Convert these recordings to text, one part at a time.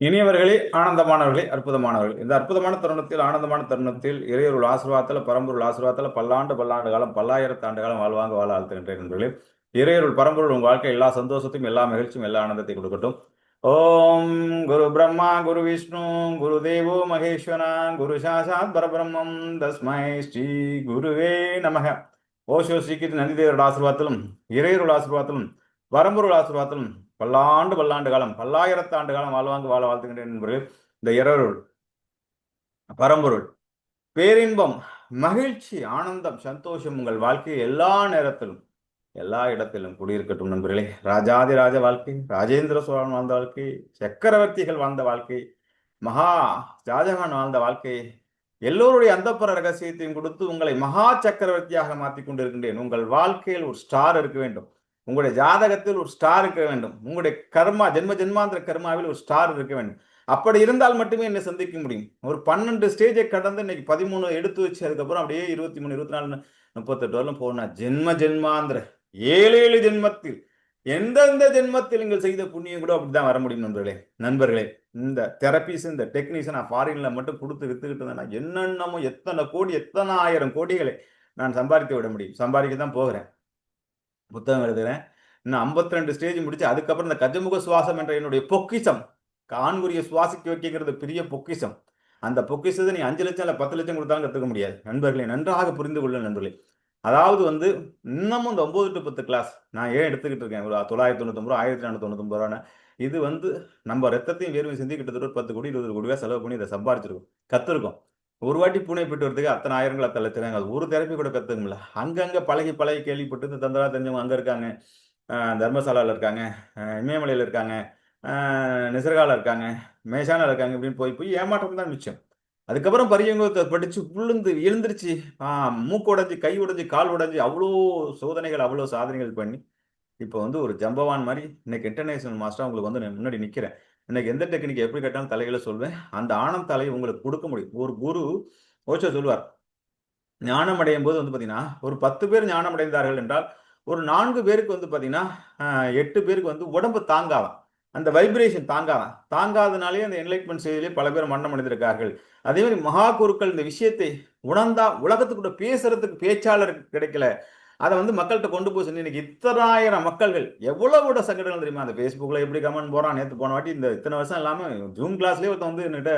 இனியவர்களே, ஆனந்தமானவர்களே, அற்புதமானவர்கள். இந்த அற்புதமான தருணத்தில், ஆனந்தமான தருணத்தில், இறையருள் ஆசீர்வாதத்துல, பரம்பொருள் ஆசீர்வாதத்துல பல்லாண்டு பல்லாண்டு காலம், பல்லாயிரத்து ஆண்டு காலம் வாழ்வாங்க வாழ வாழ்த்துகின்றேன் நண்பர்களே. இறையருள் பரம்பொருள் உங்கள் வாழ்க்கை எல்லா சந்தோஷத்தையும், எல்லா மகிழ்ச்சியும், எல்லா ஆனந்தத்தை கொடுக்கட்டும். ஓம் குரு பிரம்மா குரு விஷ்ணு குரு தேவோ மகேஸ்வரா குரு சாசாத் பரபிரம்மம் தஸ்மை ஸ்ரீ குருவே நமக. ஓஷோ ஸ்ரீகிருஷ்ண நந்திதேவரோட ஆசீர்வாதத்திலும், இறையருள் ஆசீர்வாதத்திலும், பரம்பொருள் ஆசீர்வாதத்திலும் பல்லாண்டு பல்லாண்டு காலம், பல்லாயிரத்து ஆண்டு காலம் வாழ்வாங்க வாழ வாழ்த்துகின்றேன் என்பவர்கள். இந்த இரருள் பரம்பொருள் பேரின்பம், மகிழ்ச்சி, ஆனந்தம், சந்தோஷம் உங்கள் வாழ்க்கையை எல்லா நேரத்திலும், எல்லா இடத்திலும் குடியிருக்கட்டும் நண்பர்களே. ராஜாதி ராஜ வாழ்க்கை, ராஜேந்திர சோழன் வாழ்ந்த வாழ்க்கை, சக்கரவர்த்திகள் வாழ்ந்த வாழ்க்கை, மகா ஷாஜகான் வாழ்ந்த வாழ்க்கை, எல்லோருடைய அந்தப்புற ரகசியத்தையும் கொடுத்து உங்களை மகா சக்கரவர்த்தியாக மாற்றிக் கொண்டிருக்கின்றேன். உங்கள் வாழ்க்கையில் ஒரு ஸ்டார் இருக்க வேண்டும். உங்களுடைய ஜாதகத்தில் ஒரு ஸ்டார் இருக்க வேண்டும். உங்களுடைய கர்மா, ஜென்ம ஜென்மாந்திர கர்மாவில் ஒரு ஸ்டார் இருக்க வேண்டும். அப்படி இருந்தால் மட்டுமே என்னை சந்திக்க முடியும். ஒரு 12 ஸ்டேஜை கடந்து இன்னைக்கு 13 எடுத்து வச்சு அதுக்கப்புறம் அப்படியே 23, 24, 38 வரலும் போனா ஜென்ம ஜென்மாந்திர 7 ஜென்மத்தில் எந்தெந்த ஜென்மத்தில் நீங்கள் செய்த புண்ணியம் கூட அப்படிதான் வர முடியும் நண்பர்களே. இந்த தெரபிஸ், இந்த டெக்னிக்ஸ் நான் ஃபாரின்ல மட்டும் கொடுத்து வித்துக்கிட்டு இருந்தேன். என்னென்னமோ எத்தனை கோடி, எத்தனை ஆயிரம் கோடிகளை நான் சம்பாதித்து விட முடியும். சம்பாதிக்க தான் போகிறேன், புத்தகம் எழுதுகிறேன். இன்னும் 52 ஸ்டேஜ் முடிச்சு அதுக்கப்புறம் இந்த கஜமுக சுவாசம் என்ற என்னுடைய பொக்கிஷம், கான்குரிய சுவாசிக்க வைக்கிறது பெரிய பொக்கிஷம். அந்த பொக்கிஷத்தை நீ 5 லட்சம் இல்லை 10 லட்சம் கொடுத்தாலும் கற்றுக்க முடியாது. நண்பர்களை நன்றாக புரிந்து கொள்ள நண்பர்களே. அதாவது இன்னமும் இந்த 9 to 10 கிளாஸ் நான் ஏன் எடுத்துக்கிட்டு இருக்கேன், ஒரு 999 ரூபா, 1499 ரூபான்னு. இது நம்ம ரத்தத்தையும் வேர்வையும் சிந்தி கிட்டத்தட்ட 10 கோடி 20 கோடி ரூபாய் செலவு பண்ணி இதை சம்பாரிச்சிருக்கோம், கற்றுருக்கோம். ஒரு வாட்டி பூனை போயிட்டு வரதுக்கு அத்தனை ஆயிரங்கள், அத்தனை லட்சம். அது ஒரு தெரப்பி கூட கற்றுக்கல. அங்கங்கே பழகி பழகி கேள்விப்பட்டு இந்த தந்தரா தெரிஞ்சவங்க அங்கே இருக்காங்க, தர்மசாலாவில் இருக்காங்க, இமயமலையில் இருக்காங்க, நிசர்கால இருக்காங்க, மேஷானில் இருக்காங்க, இப்படின்னு போய் போய் ஏமாற்றம் தான் மிச்சம். அதுக்கப்புறம் பரியங்கத்தை படித்து விழுந்து எழுந்திருச்சு, மூக்கு உடைஞ்சி, கை உடைஞ்சி, கால் உடைஞ்சி, அவ்வளோ சோதனைகள், அவ்வளோ சாதனைகள் பண்ணி இப்போ ஒரு ஜம்பவான் மாதிரி இன்னைக்கு இன்டர்நேஷனல் மாஸ்டராக உங்களுக்கு முன்னாடி நிற்கிறேன். இன்னைக்கு எந்த டெக்னிக் எப்படி கேட்டாலும் தலைகளை சொல்வேன். அந்த ஆனந்த தலையை உங்களுக்கு கொடுக்க முடியும். ஒரு குரு ஓஷோ சொல்வார், ஞானம் அடையும் போது பார்த்தீங்கன்னா ஒரு 10 பேர் ஞானம் அடைந்தார்கள் என்றால் ஒரு 4 பேருக்கு பார்த்தீங்கன்னா 8 பேருக்கு உடம்பு தாங்காதான், அந்த வைப்ரேஷன் தாங்காதனாலே அந்த என்லைட்மெண்ட் செய்தியிலே பல பேர் மரணம் அடைந்திருக்கார்கள். அதே மாதிரி மகா குருக்கள் இந்த விஷயத்தை உணர்ந்தா உலகத்துக்குள்ள பேசுறதுக்கு பேச்சாளர் கிடைக்கல. அதை மக்கள்கிட்ட கொண்டு போய் சொல்லி இன்னைக்கு இத்தனாயிரம் மக்கள்கள் எவ்வளவு சங்கடங்கள் தெரியுமா? அந்த ஃபேஸ்புக்கில் எப்படி கமெண்ட் போகிறான். நேற்று போன வாட்டி இந்த இத்தனை வருஷம் இல்லாமல் ஜூம் கிளாஸ்லேயே ஒருத்தன் என்கிட்ட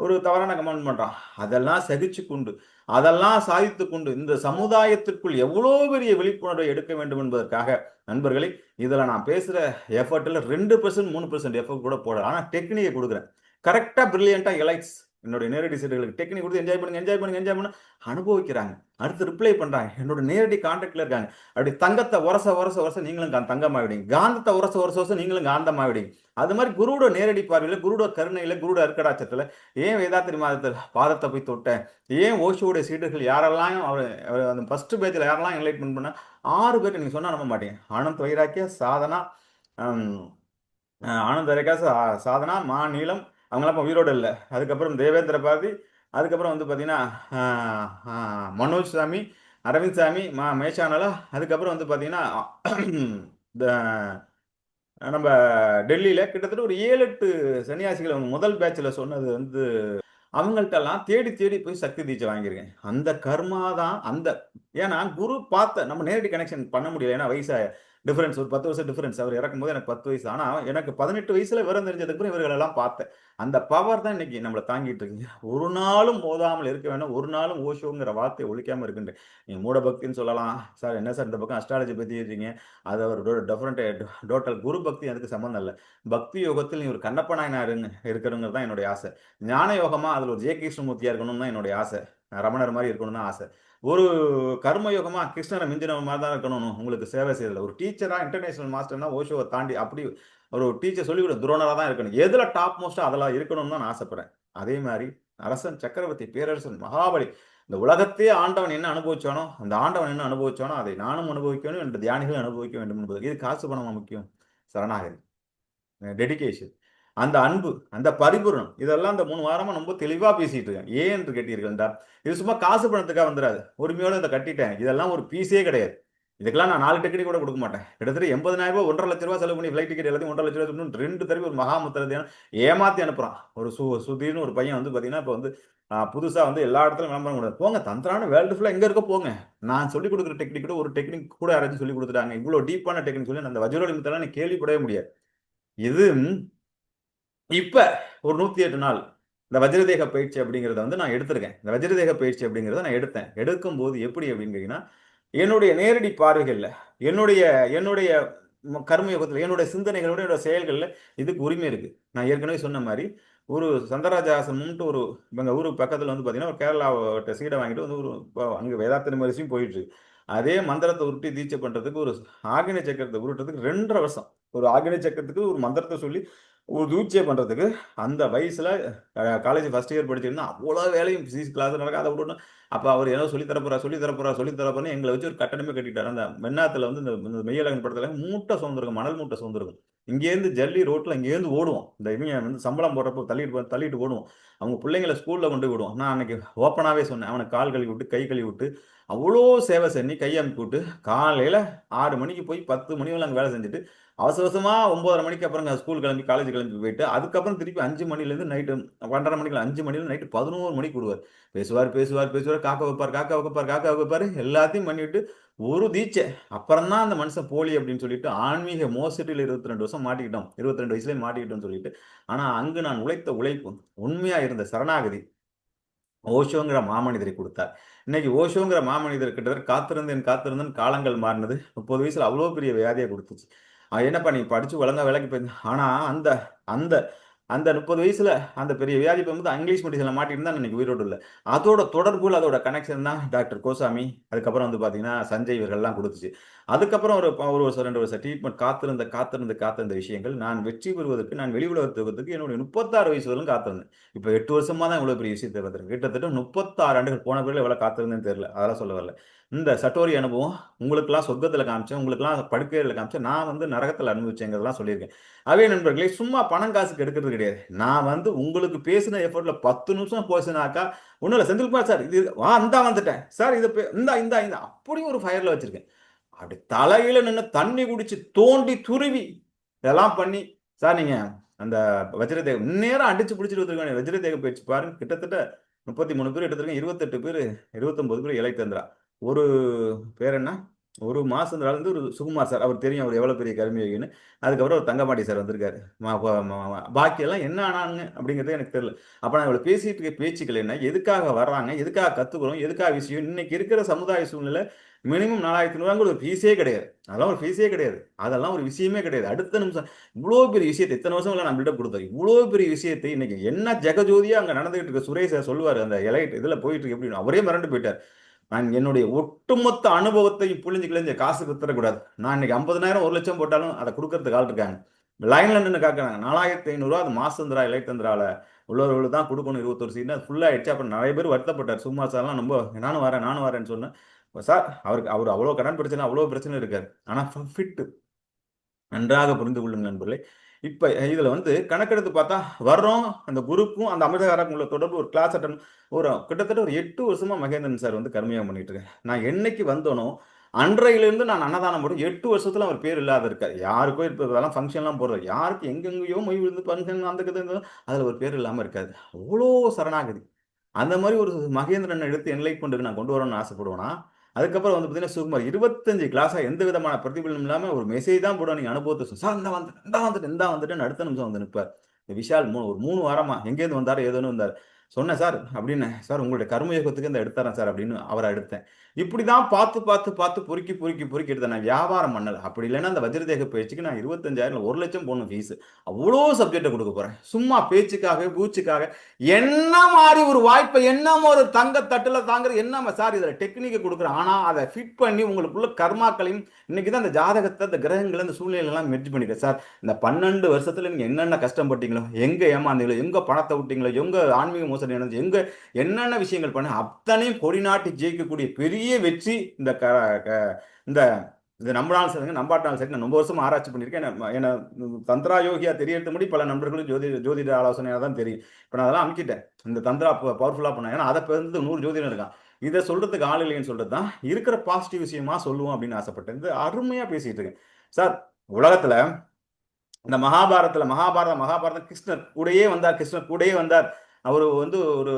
ஒரு தவறான கமெண்ட் பண்ணுறான். அதெல்லாம் சகிச்சு கொண்டு, அதெல்லாம் சாதித்து கொண்டு இந்த சமுதாயத்திற்குள் எவ்வளோ பெரிய விழிப்புணர்வை எடுக்க வேண்டும் என்பதற்காக நண்பர்களே, இதில் நான் பேசுகிற எஃபர்ட்டில் 2% 3% எஃபர்ட் கூட போடல. ஆனால் டெக்னிக்கை கொடுக்குறேன். கரெக்டாக பிரில்லியண்ட்டாக எலைட்ஸ் என்னுடைய நேரடி சீடர்களுக்கு டெக்னிக் கொடுத்து என்ஜாய் பண்ணி அனுபவிக்கிறாங்க. அடுத்து ரிப்ளை பண்றாங்க. என்னோட நேரடி கான்டாக்ட்ல இருக்காங்க. அப்படி தங்கத்தை உரச நீங்களும் தங்கமாவிடுங்க, காந்தத்தை உரச நீங்களும் காந்தமாவிடுங்க. அது மாதிரி குருவோட நேரடி பார்வையில், குருவோட கருணையில, குருவோட அருக்கடாச்சத்துல ஏன் வேதாத்திரி மாதத்தில் பாதத்தை போய் தொட்டேன், ஏன் ஓஷோடைய சீடர்கள் யாரெல்லாம் அவர் அந்த ஃபர்ஸ்ட் பேஜில் யாரெல்லாம் என்லைட்மெண்ட் பண்ண 6 பேர் நீங்க சொன்னா நம்ப மாட்டீங்க. ஆனந்த் வைராக்கிய சாதனா, ஆனந்த் வைராக்கிய சாதனா, மா நீளம், அவங்களாம் இப்போ உயிரோடு இல்லை. அதுக்கப்புறம் தேவேந்திர பாரதி, அதுக்கப்புறம் பார்த்தீங்கன்னா மனோஜ் சாமி, அரவிந்த் சாமி, மேஷானலா, அதுக்கப்புறம் பார்த்தீங்கன்னா நம்ம டெல்லியில் கிட்டத்தட்ட ஒரு 7-8 சன்னியாசிகள் முதல் பேட்சில் சொன்னது அவங்கள்ட்டெல்லாம் தேடி தேடி போய் சக்தி தீட்சை வாங்கியிருக்கேன். அந்த கர்மா தான் ஏன்னா குரு பார்த்த நம்ம நேரடி கனெக்ஷன் பண்ண முடியல. ஏன்னா வயசு டிஃபரன்ஸ், ஒரு 10 வருஷம் டிஃபரன்ஸ். அவர் இறக்கும்போது எனக்கு 10 வயசு. ஆனால் எனக்கு 18 வயசுல விவரம் தெரிஞ்சதுக்கு இவர்களெல்லாம் பார்த்தேன். அந்த பவர் தான் இன்னைக்கு நம்மளை தாங்கிட்டு இருக்குங்க. ஒரு நாளும் மோதாமல் இருக்க வேணும், ஒரு நாளும் ஓஷோங்கிற வார்த்தையை ஒழிக்காமல் இருக்கின்றேன். நீங்கள் மூட பக்தின்னு சொல்லலாம் சார். என்ன சார் இந்த பக்கம் அஸ்ட்ராலஜி பற்றி இருக்கீங்க? அது ஒரு டிஃப்ரெண்ட் டோட்டல். குரு பக்தி அதுக்கு சம்மந்தம் இல்லை. பக்தி யோகத்தில் நீ ஒரு கண்ணப்ப நாயனார் இருக்கணுங்கிறது தான் என்னுடைய ஆசை. ஞான யோகமா அதில் ஒரு ஜெய கிருஷ்ணமூர்த்தியா இருக்கணும்னு தான் என்னுடைய ஆசை. ரமணர் மாதிரி இருக்கணும்னு தான் ஆசை. ஒரு கர்மயோகமா கிருஷ்ணரை மிஞ்சின மாதிரி தான் இருக்கணும் உங்களுக்கு சேவை செய்யறதுல. ஒரு டீச்சரா, இன்டர்நேஷனல் மாஸ்டர்னா ஓஷோவை தாண்டி அப்படி ஒரு டீச்சர் சொல்லிவிட துரோணராக தான் இருக்கணும். எதுல டாப் மோஸ்டா அதெல்லாம் இருக்கணும்னு தான் நான் ஆசைப்படுறேன். அதே மாதிரி அரசன், சக்கரவர்த்தி, பேரரசன், மகாபலி, இந்த உலகத்தையே ஆண்டவன் என்ன அனுபவிச்சானோ, அந்த ஆண்டவன் என்ன அனுபவிச்சானோ அதை நானும் அனுபவிக்கணும், என்ற தியானிகளும் அனுபவிக்க வேண்டும் என்பது. இது காசு பணமா முக்கியம்? சரணாகதி, டெடிகேஷன், அந்த அன்பு, அந்த பரிபூரணம், இதெல்லாம் இந்த 3 வாரமா ரொம்ப தெளிவா பேசிட்டு இருக்கேன். ஏன் என்று கேட்டீர்கள் என்றால், இது சும்மா காசு பணத்துக்காக வந்துடாது. உரிமையோட இதை கட்டிட்டேன், இதெல்லாம் ஒரு பீஸே கிடையாது. இதுக்கெல்லாம் நான் 4 டிக்கெட் கூட கொடுக்க மாட்டேன். கிட்டத்தட்ட 80,000 ரூபாய் 1,50,000 ரூபாய் செலவு பண்ணி ஃப்ளைட் டிக்கெட் எல்லாத்தையும் 1,50,000 ரூபாய் 2 தடவை ஒரு மகாமுத்திரத்தையும் ஏமாத்தி அனுப்புறான். ஒரு சுதீர்னு ஒரு பையன் வந்து பார்த்தீங்கன்னா, இப்போ வந்து புதுசா வந்து எல்லா இடத்துலயும் விளம்பரம் கொடுக்குறாரு. போங்க தந்திரான வேர்ல்டு ஃபுல்லா எங்க இருக்க போங்க. நான் சொல்லிக் கொடுக்குற டெக்னிக் கூட ஒரு டெக்னிக் கூட யாராச்சும் சொல்லிக் கொடுத்துட்டாங்க. இவ்வளோ டீப்பான டெக்னிக் சொல்லி அந்த வஜ்ரோலி முத்தெல்லாம் நீ கேள்விப்படவே முடியாது. இது இப்ப ஒரு 108 நாள் இந்த வஜ்ரதேக பயிற்சி அப்படிங்கிறத வந்து நான் எடுத்திருக்கேன். இந்த வஜ்ரதேக பயிற்சி அப்படிங்கிறத நான் எடுத்தேன். எடுக்கும்போது எப்படி அப்படின்னு கேட்டீங்கன்னா, என்னுடைய நேரடி பார்வைகள்ல, என்னுடைய என்னுடைய கர்மயோகத்துல, என்னுடைய சிந்தனைகளோட, என்னோட செயல்கள்ல இதுக்கு உரிமை இருக்கு. நான் ஏற்கனவே சொன்ன மாரி, ஒரு சந்தராஜ ஆசிரமம்ன்ட்டு ஒரு எங்க ஊருக்கு பக்கத்துல வந்து பார்த்தீங்கன்னா, ஒரு கேரளாட்ட சீட வாங்கிட்டு வந்து ஒரு அங்க வேதாத்திரி மகரிஷியும் போயிட்டு இருக்கு. அதே மந்திரத்த உருட்டி தீட்சை பண்றதுக்கு ஒரு ஆக்ஞை சக்கரத்த உருட்டுறதுக்கு 2 1/2 வருஷம். ஒரு ஆக்ஞை சக்கரத்துக்கு ஒரு மந்திரத்த சொல்லி ஒரு தூட்சை பண்றதுக்கு அந்த வயசுல காலேஜ் ஃபர்ஸ்ட் இயர் படிச்சிருந்தா அவ்வளோ வேலையும் பிசிக்ஸ் கிளாஸ் நடக்காது அதை விடணும். அப்போ அவர் ஏதோ சொல்லி தரப்போறா சொல்லி தரப்போறா சொல்லி தரப்போறேன்னு எங்களை வச்சு ஒரு கட்டணமே கட்டிட்டாரு. அந்த மென்னாத்துல வந்து இந்த மெய்யழகன் படத்துல மூட்டை சுமந்துருக்கும், மணல் மூட்டை சுமந்துருக்கும். இங்கேருந்து ஜல்லி ரோட்ல இங்கேருந்து ஓடுவோம். இந்த இவங்க வந்து சம்பளம் போடுறப்போ தள்ளிட்டு தள்ளிட்டு ஓடுவோம். அவங்க பிள்ளைங்களை ஸ்கூல்ல கொண்டு விடுவோம். நான் அன்னைக்கு ஓப்பனாவே சொன்னேன். அவனை கால் கழுவி விட்டு கை கழுவி விட்டு அவ்வளோ சேவை செஞ்சு கையை அமுக்கி விட்டு காலையில 6 மணிக்கு போய் 10 மணி வரை அங்கே வேலை செஞ்சுட்டு அவசர அவசரமா 9:30 மணிக்கு அப்புறம் ஸ்கூல் கிளம்பி காலேஜ் கிளம்பி போயிட்டு அதுக்கப்புறம் திருப்பி 5 மணிலேருந்து நைட்டு 12:30 மணிக்கு 5 மணிலேருந்து நைட்டு 11 மணிக்கு விடுவார். பேசுவார் பேசுவார் பேசுவார் காக்க வைப்பார் காக்க வைப்பார் காக்க வைப்பார் எல்லாத்தையும் பண்ணிவிட்டு ஒரு தீட்சை. அப்புறம் தான் அந்த மனுஷன் போலி அப்படின்னு சொல்லிட்டு ஆன்மீக மோசடியில் 22 வருஷம் மாட்டிக்கிட்டோம். 22 வயசுலேயே மாட்டிக்கிட்டோம்னு சொல்லிட்டு. ஆனால் அங்கு நான் உழைத்த உழைப்பு உண்மையா இருந்த சரணாகதி ஓஷோங்கிற மாமனிதரை கொடுத்தார். இன்னைக்கு ஓஷோங்கிற மாமனிதர் கிட்டத்தட்ட காத்திருந்தேன் காத்திருந்தேன் காலங்கள் மாறினது. 30 வயசுல அவ்வளோ பெரிய வியாதியை கொடுத்துச்சு. என்னப்பா நீ படிச்சு ஒழுங்கா வேலைக்கு போயிருந்த ஆனா அந்த அந்த அந்த 30 வயசுல அந்த பெரிய வியாதி போகும்போது இங்கிலீஷ் மெடிசன்ல மாட்டிட்டு தான் இன்னைக்கு உயிரோடு இல்லை. அதோட தொடர்புல அதோட கனெக்ஷன் தான் டாக்டர் கோசாமி, அதுக்கப்புறம் வந்து பார்த்தீங்கன்னா சஞ்சய் இவர்கள்லாம் கொடுத்துச்சு. அதுக்கப்புறம் ஒரு வருஷம் 2 வருஷம் ட்ரீட்மெண்ட் காத்திருந்த விஷயங்கள் நான் வெற்றி பெறுவதற்கு நான் வெளி உலகத்துக்கு என்னுடைய 36 வயசு வரலும் காத்திருந்தேன். இப்போ 8 வருஷமா தான் இவ்வளோ பெரிய விஷயத்தை பார்த்துருக்கேன். கிட்டத்தட்ட 36 ஆண்டுகள் போன பிறகு எவ்வளோ காத்திருந்தேன்னு தெரியல. அதெல்லாம் சொல்ல வரல. இந்த சட்டோரி அனுபவம் உங்களுக்கெல்லாம் சொர்க்கத்துல காமிச்சேன், உங்களுக்கெல்லாம் படுக்கையில காமிச்சேன். நான் வந்து நரகத்துல அனுபவிச்சேங்கிறதெல்லாம் சொல்லியிருக்கேன். அதே நண்பர்களே சும்மா பணம் காசுக்கு எடுக்கிறது கிடையாது. நான் வந்து உங்களுக்கு பேசின எஃபோர்ட்ல 10 நிமிஷம் பேசினாக்கா ஒன்றும் இல்லை செந்தில்குமார் சார் இது இந்தா வந்துட்டேன் சார் இது இந்தா அப்படி ஒரு ஃபயர்ல வச்சிருக்கேன். அப்படி தலையில நின்று தண்ணி குடிச்சு தோண்டி துருவி இதெல்லாம் பண்ணி சார் நீங்க அந்த வஜ்ரதேகம் நேரம் அடிச்சு பிடிச்சிட்டு வந்திருக்காங்க. வஜ்ரதேகம் பயிற்சி பாருங்க கிட்டத்தட்ட 33 பேர் எடுத்திருக்கேன். 28 பேர் 29 பேர் இலை தந்திரா. ஒரு பேர் என்ன ஒரு மாசம் வந்து ஒரு சுகுமார் சார் அவர் தெரியும் அவர் எவ்வளவு பெரிய கர்மயோகின்னு. அதுக்கப்புறம் ஒரு தங்கபாண்டி சார் வந்திருக்காரு. பாக்கி எல்லாம் என்ன ஆனாங்க அப்படிங்கிறது எனக்கு தெரியல. அப்ப நான் இவ்வளவு பேசிட்டு இருக்க பேச்சுக்கள் என்ன, எதுக்காக வர்றாங்க, எதுக்காக கத்துக்கிறோம், எதுக்காக விஷயம், இன்னைக்கு இருக்கிற சமுதாய சூழ்நிலை மினிமம் 4,500 ஒரு ஃபீஸே கிடையாது. அதெல்லாம் ஒரு ஃபீஸே கிடையாது. அதெல்லாம் ஒரு விஷயமே கிடையாது. அடுத்த நிமிஷம் இவ்வளோ பெரிய விஷயத்தை இத்தனை வருஷம் நான் பில்டப் கொடுத்தேன். இவ்வளோ பெரிய விஷயத்தை இன்னைக்கு என்ன ஜெகஜோதியா அங்க நடந்துகிட்டு இருக்க சுரேஷ் சார் சொல்லுவாரு அந்த எலைட் இதுல போயிட்டு இருக்கு அப்படின்னு அவரே மிரண்டு போயிட்டார். நான் என்னுடைய ஒட்டுமொத்த அனுபவத்தை புழிஞ்சு கிழிஞ்ச காசு வித்துறக்கூடாது. நான் இன்னைக்கு 50,000 1,00,000 போட்டாலும் அதை கொடுக்கறதுக்கு ஆள் இருக்காங்க. லைன்ல நின்று காக்குறாங்க 4,500 அது மாசந்திரா இலைத்தந்திரால உள்ளவர்கள் தான் கொடுக்கணும் 21 சீட் அது ஃபுல்லா ஆயிடுச்சு. அப்புறம் நிறைய பேர் வருத்தப்பட்டார். சும்மா சார்லாம் ரொம்ப நானும் வரேன்னு சொன்னேன். சார் அவர் அவ்வளோ கடன் பிரச்சனை அவ்வளோ பிரச்சனை இருக்காரு. ஆனா ஃபிட் நன்றாக புரிந்து கொள்ளுங்கள் நண்பர்களே. இப்ப இதுல வந்து கணக்கெடுத்து பார்த்தா வர்றோம் அந்த குருக்கும் அந்த அமிர்தகாரக்கும் உள்ள தொடர்பு ஒரு கிளாஸ் அட்டன் கிட்டத்தட்ட ஒரு 8 வருஷமா மகேந்திரன் சார் வந்து கர்மயோகம் பண்ணிட்டு இருக்கேன். நான் என்னைக்கு வந்தோனோ அன்றையிலிருந்து நான் அன்னதானம் போட்டு 8 வருஷத்துல அவர் பேர் இல்லாத இருக்காரு. யாருக்கோ இப்ப இதெல்லாம் ஃபங்க்ஷன்லாம் போடுறாரு. யாருக்கு எங்கெங்கேயோ மொய் விழுந்து ஃபங்க்ஷன் அந்த அதுல ஒரு பேர் இல்லாம இருக்காது. அவ்வளோ சரணாகதி. அந்த மாதிரி ஒரு மகேந்திரன் எடுத்து என்லைட் பண்ணிட்டு நான் கொண்டு வரணும்னு ஆசைப்படுவேனா, அதுக்கப்புறம் வந்து பார்த்தீங்கன்னா, சுகுமார் 25 கிளாஸா எந்த விதமான பிரதிபலனும் இல்லாம ஒரு மெசேஜ் தான் போடுவார். நீங்க அனுபவத்த சார் இந்தா வந்துட்டேன்னு அடுத்த நிமிஷம் வந்து நிப்பார். இந்த விஷால் ஒரு 3 வாரமா எங்கேருந்து வந்தாரு, ஏதோன்னு வந்தாரு. சொன்னேன் சார் அப்படின்னேன். சார் உங்களுடைய கர்மயோகத்துக்கு இந்த எடுத்துறேன் சார் அப்படின்னு அவர எடுத்தேன். இப்படிதான் பார்த்து பொறுக்கி எடுத்தேன். நான் வியாபாரம் பண்ணல. அப்படி இல்லைன்னா அந்த வஜ்ரதேக பயிற்சிக்கு நான் 25,000 1,00,000 போடணும் ஃபீஸ். அவ்வளோ சப்ஜெக்ட்ட குடுக்க போறேன். சும்மா பேச்சுக்காக, பூச்சுக்காக என்ன மாரி ஒரு வாய்ப்பை என்னமோ ஒரு தங்க தட்டுல தாங்குறது என்னமா சார் இதுல டெக்னிக்கை கொடுக்குறேன். ஆனா அதை ஃபிட் பண்ணி உங்களுக்குள்ள கர்மாக்களையும் இன்னைக்கு தான் இந்த ஜாதகத்தை, இந்த கிரகங்களை, இந்த சூழ்நிலை எல்லாம் மெர்ஜ் பண்ணிட்டேன் சார். இந்த 12 வருஷத்துல நீங்க என்னென்ன கஷ்டப்பட்டீங்களோ, எங்க ஏமாந்தீங்களோ, எங்க பணத்தை விட்டீங்களோ, எங்க ஆன்மீக மோசடி நடந்துச்சு, எங்க என்னென்ன விஷயங்கள் பண்ண அத்தனையும் கொடி நாட்டி ஜெயிக்கக்கூடிய பெரிய வெற்றி இந்த இது நம்பினாலும் சரிங்க நம்பாட்டாலும் சரி. நான் ரொம்ப வருஷம் ஆராய்ச்சி பண்ணியிருக்கேன். என்ன தந்திரா யோகியா தெரியறது முடி பல நண்பர்களும் ஜோதிட ஆலோசனையாக தான் தெரியும். இப்போ நான் அதெல்லாம் அமுக்கிட்டேன். இந்த தந்திரா பவர்ஃபுல்லாக பண்ணேன். ஏன்னா அதை வந்து 100 ஜோதிடம் இருக்கான். இதை சொல்றதுக்கு ஆள் இல்லைன்னு சொல்றது தான் இருக்கிற பாசிட்டிவ் விஷயமா சொல்லுவோம் அப்படின்னு ஆசைப்பட்டேன். இது அருமையா பேசிட்டு இருக்கேன் சார். உலகத்துல இந்த மகாபாரதம் கிருஷ்ணர் கூடயே வந்தார். கிருஷ்ணர் கூடயே வந்தார். அவர் வந்து ஒரு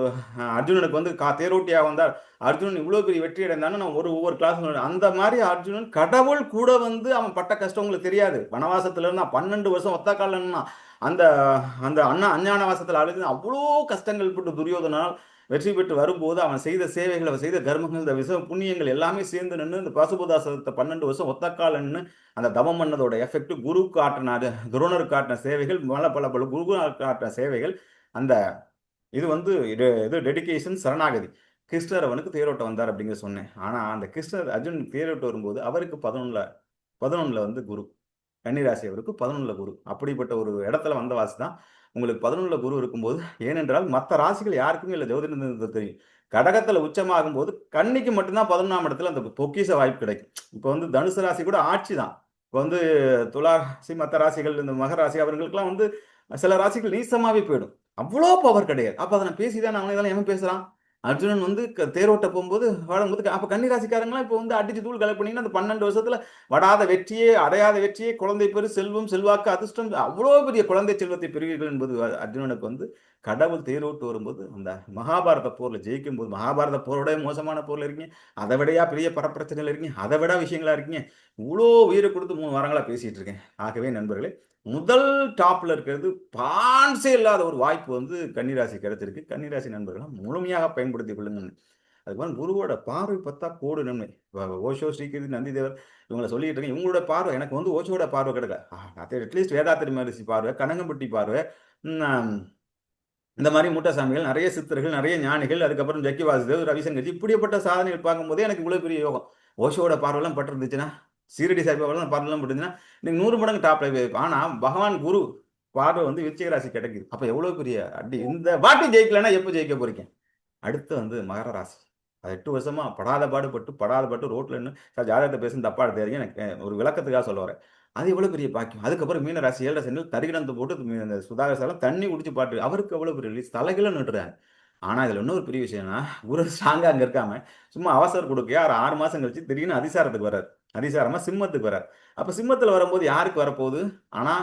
அர்ஜுனனுக்கு வந்து தேரோட்டியா வந்தார். அர்ஜுனன் இவ்வளவு பெரிய வெற்றி அடைந்தான்னு நான் ஒவ்வொரு கிளாஸ் அந்த மாதிரி அர்ஜுனன் கடவுள் கூட வந்து அவன் பட்ட கஷ்டம் உங்களுக்கு தெரியாது. வனவாசத்துல இருந்தா 12 வருஷம் ஒத்த கால அந்த அந்த அஞ்ஞான வாசத்துல அழுது அவ்வளோ கஷ்டங்கள் பட்டு துரியோதனால் வெற்றி பெற்று வரும்போது அவன் செய்த சேவைகள், அவன் செய்த கர்மங்கள், இந்த விஷ புண்ணியங்கள் எல்லாமே சேர்ந்து நின்று இந்த பசுபதாசத்தை 12 வருஷம் ஒத்தக்காலன்னு அந்த தவம் பண்ணதோட எஃபெக்ட் குரு காட்டின துரோணருக்கு காட்டின சேவைகள் பல குரு காட்டின சேவைகள் அந்த இது வந்து இது டெடிகேஷன் சரணாகதி. கிருஷ்ணர் அவனுக்கு தேரோட்டம் வந்தார் அப்படிங்கிற சொன்னேன். ஆனா அந்த கிருஷ்ணர் அர்ஜுன் தேரோட்டம் வரும்போது அவருக்கு 11ல வந்து குரு, கன்னிராசி அவருக்கு 11ல குரு. அப்படிப்பட்ட ஒரு இடத்துல வந்த வாசி தான் உங்களுக்கு 11ல குரு இருக்கும்போது. ஏனென்றால் மற்ற ராசிகள் யாருக்குமே இல்லை, ஜோதிடத்தில் தெரியும். கடகத்துல உச்சமாகும் போது கன்னிக்கு மட்டும்தான் 11ஆம் இடத்துல அந்த பொக்கிஷ வாய்ப்பு கிடைக்கும். இப்போ வந்து தனுசு ராசி கூட ஆட்சி தான். இப்போ வந்து துலா ராசி, மற்ற ராசிகள், இந்த மகராசி அவர்களுக்கெல்லாம் வந்து சில ராசிகள் நீசமாவே போயிடும். அவ்வளோ பவர் கிடையாது. அப்ப அதை நான் பேசிதான் அவனை இதெல்லாம் எவன் பேசுறான்? அர்ஜுனன் வந்து தேரோட்ட போகும்போது வாழும்போது அப்ப கன்னிராசிக்காரங்களாம் இப்போ வந்து அடிச்சு தூள் கலெக்ட் பண்ணீங்கன்னா அந்த 12 வருஷத்துல வடாத வெற்றியே, அடையாத வெற்றியே, குழந்தை பெரு, செல்வம், செல்வாக்கு, அதிர்ஷ்டம், அவ்வளோ பெரிய குழந்தை செல்வத்தை பெறுவீர்கள் என்பது அர்ஜுனனுக்கு வந்து கடவுள் தேரோட்டு வரும்போது அந்த மகாபாரத போர்ல ஜெயிக்கும் போது, மகாபாரத போரோட மோசமான போர்ல இருக்கீங்க, அதை விடையா பெரிய பரப்பிரச்சனையில இருக்கீங்க, அதை விட விஷயங்களா இருக்கீங்க, இவ்வளோ உயிரை கொடுத்து 3 வாரங்களா பேசிட்டு இருக்கேன். ஆகவே நண்பர்களே, முதல் டாப்ல இருக்கிறது பான்ஸே இல்லாத ஒரு வாய்ப்பு வந்து கன்னிராசி கிடைச்சிருக்கு. கன்னிராசி நண்பர்கள் முழுமையாக பயன்படுத்திக் கொள்ளுங்க. அதுக்கு குருவோட பார்வை பார்த்தா கோடு நன்மை. ஓஷோ, ஸ்ரீகிருதி, நந்திதேவர் இவங்களை சொல்லிட்டு இருக்கேன். இவங்களோட பார்வை எனக்கு வந்து ஓஷோட பார்வை கிடைக்கல. அட்லீஸ்ட் வேதாத்திரி மகரிஷி பார்வை, கனகம்பட்டி பார்வை, இந்த மாதிரி முட்டசாமிகள், நிறைய சித்தர்கள், நிறைய ஞானிகள், அதுக்கப்புறம் ஜக்கி வாசுதேவ், ரவிசங்கர்ஜி, இப்படிப்பட்ட சாதனைகள் பார்க்கும்போதே எனக்கு இவ்வளவு பெரிய யோகம். ஓஷோட பார்வைலாம் பட்டிருந்துச்சுன்னா, சீரடி சாய்பாபாலாம் பார்வைலாம் பட்டுச்சுன்னா இன்னைக்கு 100 மடங்கு டாப்ல போயிருப்பேன். ஆனா பகவான் குரு பார்வை வந்து விருச்சிக ராசி கிடைக்குது. அப்ப எவ்வளவு பெரிய அடி. இந்த வாட்டி ஜெயிக்கலன்னா எப்போ ஜெயிக்க போறீங்க? அடுத்து வந்து மகர ராசி. அது 8 வருஷமா படாத பாடு ரோட்ல நின்னு சார் ஜாதகத்தை பேசுன்னு தப்பா எடுத்தாதீங்க. எனக்கு ஒரு விளக்கத்துக்காக சொல்ல வரேன். அது எவ்வளவு பெரிய பாக்கியம். அதுக்கப்புறம் மீன ராசி 7 சனியில் தரிகிடந்து போட்டு இந்த சுதாகர் சார்லாம் தண்ணி குடிச்சு பாட்டு அவருக்கு எவ்வளவு பெரிய ரிலீஸ் தலைகீழ நின்றுறாங்க. ஆனா இதுல இன்னொரு பெரிய விஷயம்னா குரு ஸ்ட்ராங்கா அங்க இருக்காம சும்மா அவசர கொடுக்கையா 6 மாசம் கழிச்சு திடீர்னு அதிசாரத்துக்கு வர்றாரு. அதிசாரமா சிம்மத்துக்கு வர்றாரு. அப்ப சிம்மத்துல வரும்போது யாருக்கு வரப்போகுது? ஆனா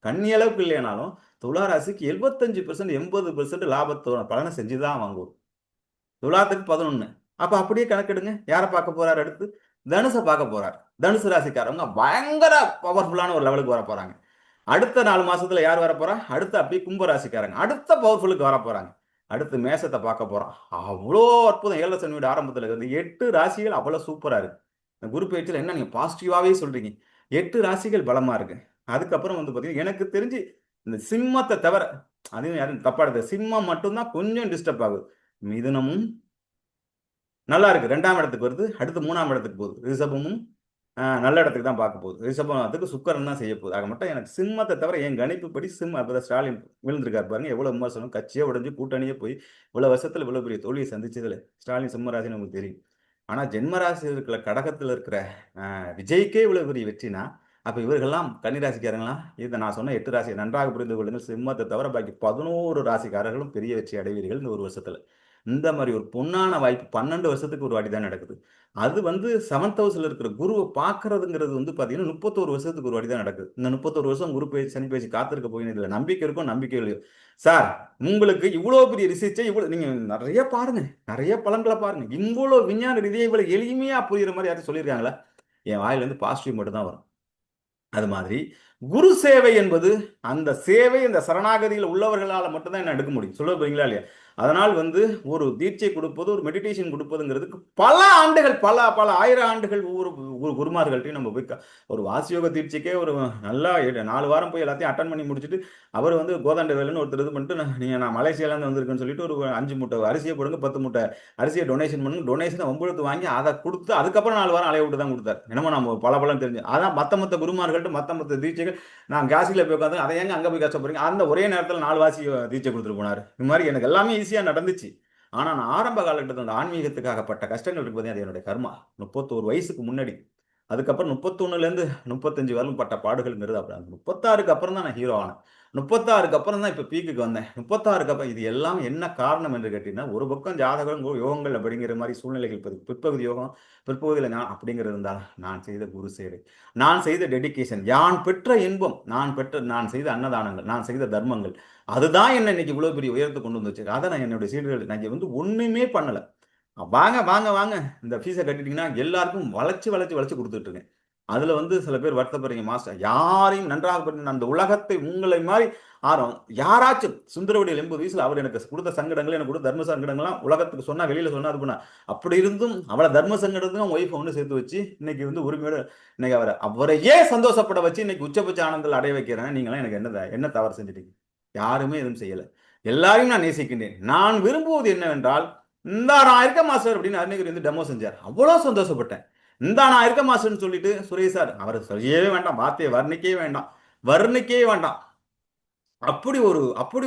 கன்னி அளவுக்கு இல்லையானாலும் துலா ராசிக்கு 75% 80% லாபத்தோட பலனை செஞ்சுதான் வாங்குவோம். துலாத்துக்கு 11. அப்ப அப்படியே கணக்கெடுங்க. யார பார்க்க போறாரு அடுத்து? தனுச பார்க்க போறாரு. தனுசு ராசிக்காரவங்க பயங்கர பவர்ஃபுல்லான ஒரு லெவலுக்கு வர போறாங்க. அடுத்த 4 மாசத்துல யார் வர போறா? அடுத்து அப்படியே கும்ப ராசிக்காரங்க அடுத்த பவர்ஃபுல்லுக்கு வர போறாங்க. அடுத்து மேசத்தை பார்க்க போறான். அவ்வளோ அற்புதம். 7 சனியோட ஆரம்பத்துல இருந்து 8 ராசிகள் அவ்வளவு சூப்பரா இருக்கு. இந்த குரு பயிற்சியில என்ன நீங்க பாசிட்டிவாவே சொல்றீங்க. 8 ராசிகள் பலமா இருக்கு. அதுக்கப்புறம் வந்து பாத்தீங்கன்னா எனக்கு தெரிஞ்சு இந்த சிம்மத்தை தவிர அதையும் யாரும் தப்பா எடுத்து சிம்மம் மட்டும்தான் கொஞ்சம் டிஸ்டர்ப் ஆகுது. மிதுனமும் நல்லா இருக்கு. 2ஆம் இடத்துக்கு வருது. அடுத்து 3ஆம் இடத்துக்கு போகுது. ரிஷபமும் நல்ல இடத்துக்கு தான் பார்க்க போகுது. ரிஷபத்துக்கு சுக்கிரன் தான் செய்ய போகுது. ஆக மட்டும் எனக்கு சிம்மத்தை தவிர என் கணிப்புப்படி அப்பதான் ஸ்டாலின் விழுந்திருக்காரு பாருங்க. எவ்வளவு விமர்சனம், கட்சியே உடைஞ்சு கூட்டணியே போய் இவ்வளவு வருஷத்துல இவ்வளவு பெரிய தோல்வியை சந்திச்சதுல ஸ்டாலின் சிம்ம ராசின்னு உங்களுக்கு தெரியும். ஆனா ஜென்ம ராசி இருக்கிற கடகத்துல இருக்கிற விஜய்க்கே இவ்வளவு பெரிய வெற்றினா அப்ப இவர்கள்லாம் கன்னிராசிக்காரங்களாம் இதை நான் சொன்ன 8 ராசியை நன்றாக புரிந்து கொள்ளுங்கள். சிம்மத்தை தவிர பாக்கி 11 ராசிக்காரர்களும் பெரிய வெற்றி அடைவீர்கள் இந்த ஒரு வருஷத்துல. இந்த மாதிரி ஒரு பொன்னான வாய்ப்பு 12 வருஷத்துக்கு ஒரு வாட்டி தான் நடக்குது. அது வந்து 7th ஹவுஸ்ல இருக்கிற குருவை பார்க்கறதுங்கிறது வந்து பாத்தீங்கன்னா 31 வருஷத்துக்கு ஒரு வாட்டி தான் நடக்குது. இந்த 31 வருஷம் குரு பயிற்சி, சனி பயிற்சி காத்திருக்க போயின்னு இதுல நம்பிக்கை இருக்கும், நம்பிக்கை இல்லையோ சார். உங்களுக்கு இவ்வளவு பெரிய ரிசர்ச்சை இவ்வளவு நீங்க நிறைய பாருங்க, நிறைய பலன்களை பாருங்க. இவ்வளவு விஞ்ஞான ரீதியா இவ்வளவு எளிமையா புரியுற மாதிரி யாரும் சொல்லியிருக்காங்களா? என் வாயில இருந்து பாசிட்டிவ் மட்டும் தான் வரும். அது மாதிரி குரு சேவை என்பது அந்த சேவை இந்த சரணாகதியில் உள்ளவர்களால் மட்டும்தான் என்ன எடுக்க முடியும். சொல்ல போறீங்களா இல்லையா? அதனால் வந்து ஒரு தீட்சை கொடுப்பது, ஒரு மெடிடேஷன் கொடுப்பதுங்கிறதுக்கு பல ஆண்டுகள், பல பல 1000 ஆண்டுகள் ஒவ்வொரு குருமார்கள்ட்டையும் நம்ம போய் ஒரு வாசியோக தீட்சைக்கே ஒரு நல்லா 4 வாரம் போய் எல்லாத்தையும் அட்டன் பண்ணி முடிச்சுட்டு அவர் வந்து கோதாண்ட வேலுன்னு ஒருத்தர் இது பண்ணிட்டு நான் மலேசியாலேருந்து வந்திருக்கேன்னு சொல்லிட்டு ஒரு 5 மூட்டை அரிசியை போடுங்க, 10 மூட்டை அரிசியை டொனேஷன் பண்ணுங்க. டொனேஷனை ஒம்பழுத்து வாங்கி அதை கொடுத்து அதுக்கப்புறம் 4 வாரம் அலைய விட்டு தான் கொடுத்தாரு. என்னமோ நம்ம பல தெரிஞ்சு அதான் மற்ற குருமார்கள்ட்ட மற்ற தீட்சைகள் நான் காசியில் போய் உட்காந்து அதை ஏங்க அங்கே போய் கஷ்டப்படுறீங்க. அந்த ஒரே நேரத்தில் 4 வாசி தீட்சை கொடுத்துட்டு போனார். இது மாதிரி எனக்கு எல்லாமே ஈஸியாக நடந்துச்சு. ஆனால் நான் ஆரம்ப காலகட்டத்தில் அந்த ஆன்மீகத்துக்காகப்பட்ட கஷ்டங்கள் இருக்கு பார்த்தீங்கன்னா அது என்னுடைய கர்மா. 31 வயசுக்கு முன்னாடி. அதுக்கப்புறம் 31லேருந்து 35 வரலும் பட்ட பாடுகள்ங்கிறது அப்புறம் 36க்கு அப்புறம் தான் நான் ஹீரோ ஆனேன். 36க்கு அப்புறம் தான் இப்ப பீக்குக்கு வந்தேன். 36க்கு அப்புறம் இது எல்லாம் என்ன காரணம் என்று கேட்டீங்கன்னா, ஒரு பக்கம் ஜாதகம், யோகங்கள் அப்படிங்கிற மாரி சூழ்நிலைகள் பிற்பகுதி யோகம், பிற்பகுதியில நான் அப்படிங்கிறது இருந்தாலும், நான் செய்த குரு சேவை, நான் செய்த டெடிகேஷன், யான் பெற்ற இன்பம், நான் செய்த அன்னதானங்கள், நான் செய்த தர்மங்கள், அதுதான் என்ன இன்னைக்கு இவ்வளவு பெரிய உயரத்துக்கு கொண்டு வந்துச்சு. அத நான் என்னுடைய சீடர்கள் நான் இங்க வந்து ஒண்ணுமே பண்ணல. வாங்க, வாங்க, வாங்க. இந்த ஃபீஸ கட்டிட்டீங்கன்னா, எல்லாருக்கும் வளைச்சு, வளைச்சு, வளைச்சு குடுத்துட்டு இருக்கேன். அதுல வந்து சில பேர் வருத்தப்படுறீங்க, மாஸ்டர். யாரையும் நன்றாக புரிந்து அந்த உலகத்தை உங்களை மாரி யாராச்சும் சுந்தரவடிகள் 80 வயசுல அவர் எனக்கு குடுத்த சங்கடங்கள், எனக்கு குடுத்த தர்ம சங்கடங்கள்லாம் உலகத்துக்கு சொன்னா, வெளியில சொன்னா அது பண்ணா. அப்படி இருந்தும் அவள தர்ம சங்கடத்தையும் ஒய்ஃப ஒண்ணு சேர்த்து வச்சு, இன்னைக்கு வந்து உரிமையோட இன்னைக்கு அவரையே சந்தோஷப்பட வச்சு, இன்னைக்கு உச்சபட்ச ஆனந்தத்துல அடைய வைக்கிறேன். நீங்கலாம் எனக்கு என்ன தவறு செஞ்சுட்டீங்க? யாருமே எதுவும் செய்யல. எல்லாரையும் நான் நேசிக்கின்றேன். நான் விரும்புவது என்னவென்றால், இந்தா நான் இருக்கேன் மாஸ்டர் அப்படின்னு அருணகிரி வந்து டெமோ செஞ்சார். அவ்வளோ சந்தோஷப்பட்டேன். இந்தா நான் இருக்கேன் மாஸ்டர்ன்னு சொல்லிட்டு சுரேஷ் சார் அவரை சொல்லவே வேண்டாம். வார்த்தையை வர்ணிக்கவே வேண்டாம். வர்ணிக்கவே வேண்டாம். அப்படி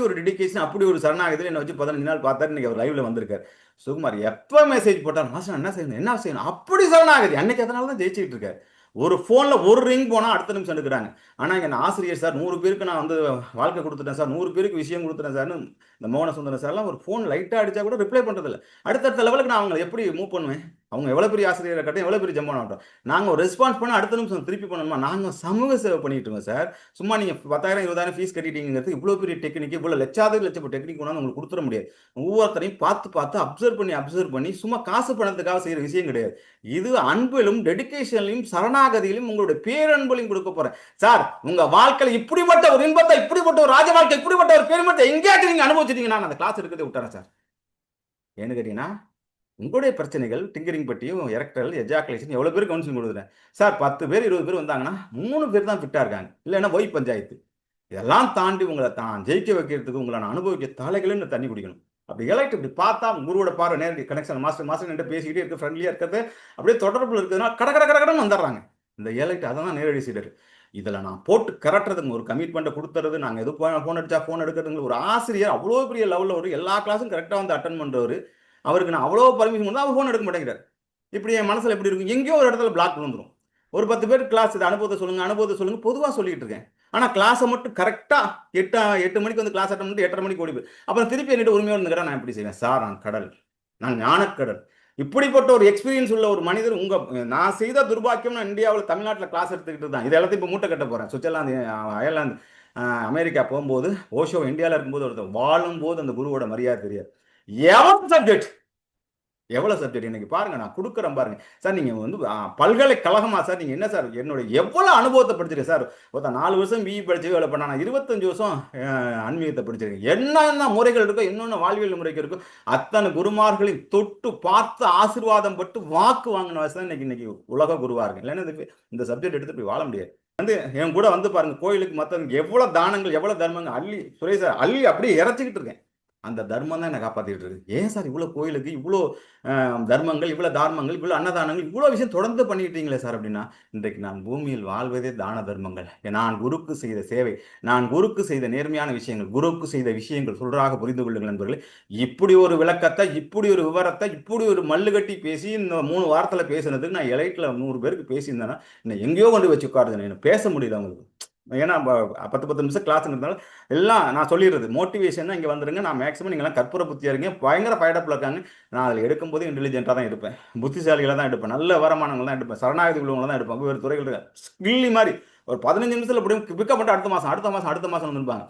ஒரு டெடிகேஷன், அப்படி ஒரு சரணாகதியில என்ன வச்சு 15 நாள் பார்த்தாரு. இன்னைக்கு அவர் லைவ்ல வந்திருக்காரு. சுகுமார் எப்ப மெசேஜ் போட்டாலும் மாஸ்டர் என்ன செய்யணும், என்ன செய்யணும், அப்படி சரணாகதி. அன்னைக்கு அதனால தான் ஜெயிச்சுட்டு இருக்காரு. ஒரு போன்ல ஒரு ரிங் போனா அடுத்த நிமிஷம் எடுக்கிறாங்க. ஆனா எங்க ஆசிரியர் சார் 100 பேருக்கு நான் வந்து வாழ்க்கை கொடுத்துட்டேன் சார், 100 பேருக்கு விஷயம் கொடுத்துட்டேன் சார்னு இந்த மோகன சுந்தரம் சார்லாம் ஒரு போன் லைட்டா அடிச்சா கூட ரிப்ளை பண்றது இல்ல. அடுத்தடுத்த லெவலுக்கு நான் அவங்களை எப்படி மூவ் பண்ணுவேன்? அவங்க எவ்வளவு பெரிய ஆசிரியரை இருக்கட்டும், எவ்வளவு பெரிய ஜம்பான் ஆகட்டும், நாங்க ஒரு ரெஸ்பான்ஸ் பண்ண அடுத்த நிமிஷம் திருப்பி பண்ணணுமா? நாங்க சமூக சேவை பண்ணிட்டு இருக்கோம் சார். சும்மா நீங்க 10,000 20,000 ஃபீஸ் கட்டிட்டீங்கிறது இவ்வளவு பெரிய டெக்னிக், இவ்வளவு லட்சம் டெக்னிக் கொண்டாந்து உங்களுக்கு கொடுத்துட முடியாது. ஒவ்வொருத்தரையும் பார்த்து பார்த்து அப்சர்வ் பண்ணி சும்மா காசு பணத்துக்காக செய்யற விஷயம் கிடையாது. இது அன்பிலும் டெடிகேஷன்லையும் சரணாகதியிலும் உங்களுடைய பேரன்பையும் கொடுக்க போறேன் சார். உங்க வாழ்க்கையில இப்படிப்பட்ட ஒரு இன்பத்தை, இப்படிப்பட்ட ஒரு ராஜ வாழ்க்கை, இப்படிப்பட்ட ஒரு பேரின்பத்தை எங்கேயாச்சும் நீங்க அனுபவிச்சிட்டீங்கன்னா நான் அந்த கிளாஸ் எடுக்கிறதை விட்டுறேன் சார். ஏன்னு கேட்டீங்கன்னா, உங்களுடைய பிரச்சனைகள் டிங்கரிங் பற்றியும் எரெக்டல் எஜாக்குலேஷன் எவ்வளவு பேர் கவுன்சிலிங் கொடுக்குறேன் சார். 10 பேர் 20 பேர் வந்தாங்கன்னா 3 பேர் தான் ஃபிட்டா இருக்காங்க, இல்லைன்னா ஒய் பஞ்சாயத்து. இதெல்லாம் தாண்டி உங்களை தான் ஜெயிக்க வைக்கிறதுக்கு உங்களை நான் அனுபவிக்க தலைகளுன்னு தண்ணி குடிக்கணும். அப்படி எலைட் இப்படி பார்த்தா குருவோட பார்வை நேரடி கனெக்ஷன், மாஸ்டர் மாஸ்டர் என்கிட்ட பேசிக்கிட்டே இருக்க, ஃப்ரெண்ட்லியா இருக்கிறது, அப்படியே தொடர்புல இருக்கிறதுனால கட கட கட கடன்னு வந்துடுறாங்க. இந்த எலைட் அதான் நேரடி சீடர். இதுல நான் போட்டு கரட்டுறதுங்க, ஒரு கமிட்மெண்ட்டை கொடுத்துறது, நாங்க எது ஃபோன் அடிச்சா ஃபோன் எடுக்கிறதுங்க. ஒரு ஆசிரியர் அவ்வளோ பெரிய லெவலில் ஒரு எல்லா கிளாஸும் கரெக்டாக வந்து அட்டன் பண்றவர், அவருக்கு நான் அவ்வளோ பர்மிஷன் கொடுத்தா அவர் ஃபோன் எடுக்க மாட்டேங்கிறார். இப்படி என் மனசுல எப்படி இருக்கும்? எங்கேயோ ஒரு இடத்துல பிளாக் வந்துடும். ஒரு 10 பேர் கிளாஸ் இது அனுபவத்தை சொல்லுங்க, அனுபவத்தை சொல்லுங்க, பொதுவா சொல்லிட்டு இருக்கேன். ஆனா கிளாஸை மட்டும் கரெக்டா 8 மணிக்கு வந்து கிளாஸ் அட்டன் பண்ணிட்டு 8:30 மணிக்கு ஓடி போய் அப்புறம் திருப்பி என்னிட்ட உரிமையோடு இருந்துக்கிறேன். நான் எப்படி செய்வேன் சார்? நான் கடல், நான் ஞானக்கடல். இப்படிப்பட்ட ஒரு எக்ஸ்பீரியன்ஸ் உள்ள ஒரு மனிதர் நான் செய்த துர்பாக்கியம். நான் இந்தியாவில் தமிழ்நாட்டில் கிளாஸ் எடுத்துக்கிட்டு தான் இது எல்லாத்தையும் இப்போ மூட்டை கட்ட போறேன். சுவிட்சர்லாந்து, அயர்லாந்து, அமெரிக்கா போகும்போது, ஓஷோ இந்தியாவில் இருக்கும்போது ஒருத்தர் வாழும்போது அந்த குருவோட மரியாதை தெரியாது. எவன் சப்ஜெக்ட் எவ்வளவு சப்ஜெக்ட் இன்னைக்கு பாருங்க, நான் கொடுக்குறேன் பாருங்க சார். நீங்க வந்து பல்கலைக்கழகமா சார்? நீங்க என்ன சார் என்னோட எவ்வளவு அனுபவத்தை படிச்சிருக்கேன் சார். ஒருத்தன் 4 வருஷம் பிஇ படிச்சு வேலை பண்ணா, நான் 25 வருஷம் ஆன்மீகத்தை படிச்சிருக்கேன். என்னென்ன முறைகள் இருக்கோ, என்னென்ன வாழ்வியல் முறைகள் இருக்கோ, அத்தனை குருமார்களையும் தொட்டு பார்த்து ஆசீர்வாதம் பட்டு வாக்கு வாங்கின வயசு தான் இன்னைக்கு உலக குருவா இருக்கு. இல்லைன்னா இந்த சப்ஜெக்ட் எடுத்து போய் வாழ முடியாது. வந்து என் கூட வந்து பாருங்க, கோயிலுக்கு மத்தவங்க எவ்வளவு தானங்கள், எவ்வளவு தர்மங்கள் அள்ளி சுரேஷ் சார் அள்ளி அப்படியே இறச்சிக்கிட்டு இருக்கேன். அந்த தர்மம் தான் என்ன காப்பாத்திட்டு இருக்கு. ஏன் சார் இவ்வளவு கோயிலுக்கு இவ்வளோ தர்மங்கள், இவ்வளவு தார்மங்கள், இவ்வளவு அன்னதானங்கள், இவ்வளவு விஷயம் தொடர்ந்து பண்ணிக்கிட்டீங்களே சார் அப்படின்னா, இன்றைக்கு நான் பூமியில் வாழ்வதே தான தர்மங்கள். நான் குருக்கு செய்த சேவை, நான் குருக்கு செய்த நேர்மையான விஷயங்கள், குருக்கு செய்த விஷயங்கள் சொல்றாக புரிந்து கொள்ளுங்கள் நண்பர்களே. இப்படி ஒரு விளக்கத்தை, இப்படி ஒரு விவரத்தை, இப்படி ஒரு மல்லு கட்டி பேசி இந்த 3 வாரத்தில் பேசுனதுக்கு நான் எலைட்ல 100 பேருக்கு பேசியிருந்தேன்னா இன்னும் எங்கேயோ கொண்டு வச்சு உட்காருது. என்ன பேச முடியல அவங்களுக்கு. ஏன்னா 10 நிமிஷம் கிளாஸ் இருந்தாலும் எல்லாம் நான் சொல்லிடுறது மோட்டிவேஷன். இங்கே வந்துருங்க, நான் மேக்ஸிமம் நீங்களாம் கற்பூர புத்தியா இருக்கீங்க, பயங்கர பயடப்பில் இருக்காங்க. நான் அதில் எடுக்கும்போது இன்டெலிஜென்ட்டாக தான் எடுப்பேன், புத்திசாலிகளை தான் எடுப்பேன், நல்ல வருமானங்கள் தான் எடுப்பேன், சரணாகதி உள்ளவங்களை தான் எடுப்பேன். வேறு துறைகள் இருக்க ஸ்கில்லி மாதிரி ஒரு 15 நிமிஷத்தில் எப்படியும் பிக்கப் பண்ணிட்டு அடுத்த மாதம் வந்துருப்பாங்க.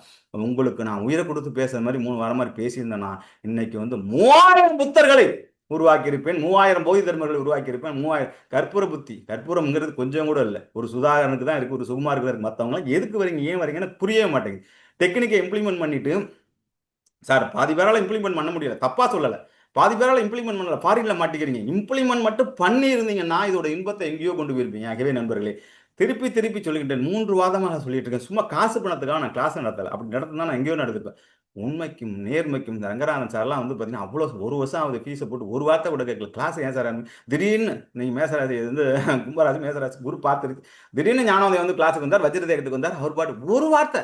உங்களுக்கு நான் உயிரை கொடுத்து பேசுகிற மாதிரி 3 வாரம் மாதிரி பேசியிருந்தேன்னா இன்னைக்கு வந்து 3000 புத்தர்களை உருவாக்கியிருப்பேன், 3000 போதி தர்மர்களை உருவாக்கியிருப்பேன். 3000 கற்பூர புத்தி. கற்பூரம்ங்கிறது கொஞ்சம் கூட இல்லை, ஒரு சுதாகரனுக்கு தான் இருக்கு, ஒரு சுகுமாருக்கு தான் இருக்கு. மற்றவங்களாம் எதுக்கு வரீங்க, ஏன் வரீங்கன்னு புரியவே மாட்டேங்குது. டெக்னிக்கை இம்ப்ளிமெண்ட் பண்ணிட்டு சார் பாதி பேரால இம்ப்ளிமெண்ட் பண்ண முடியல, தப்பா சொல்லலை, பாதி பேரால இம்ப்ளிமெண்ட் பண்ணல, ஃபாரின்ல மாட்டிக்கிறீங்க. இம்ப்ளிமெண்ட் மட்டும் பண்ணி இருந்தீங்கன்னா இதோட இன்பத்தை எங்கேயோ கொண்டு போயிருப்பீங்க. ஆகவே நண்பர்களே, திருப்பி திருப்பி சொல்லிக்கிட்டேன், 3 வாதமாக நான் சொல்லிட்டு இருக்கேன். சும்மா காசு பணத்துக்காக நான் கிளாஸ் நடத்தலை. அப்படி நடத்தினா நான் எங்கேயோ நடத்துப்பேன். உண்மைக்கும் நேர்மைக்கும் இந்த ரங்கராஜன் சார்லாம் வந்து பார்த்தீங்கன்னா அவ்வளோ 1 வருஷம் ஆகுது ஃபீஸை போட்டு ஒரு வார்த்தை கூட கேட்கல. கிளாஸ் ஏன் சார் திடீர்னு நீங்கள் மேசராஜ் வந்து கும்பராஜ் மேசராஜ் குரு பார்த்துருக்கு, திடீர்னு ஞானோதயம் வந்து கிளாஸுக்கு வந்தார், வஜ்ரதேகத்துக்கு வந்தார். அவர் பாட்டு ஒரு வார்த்தை,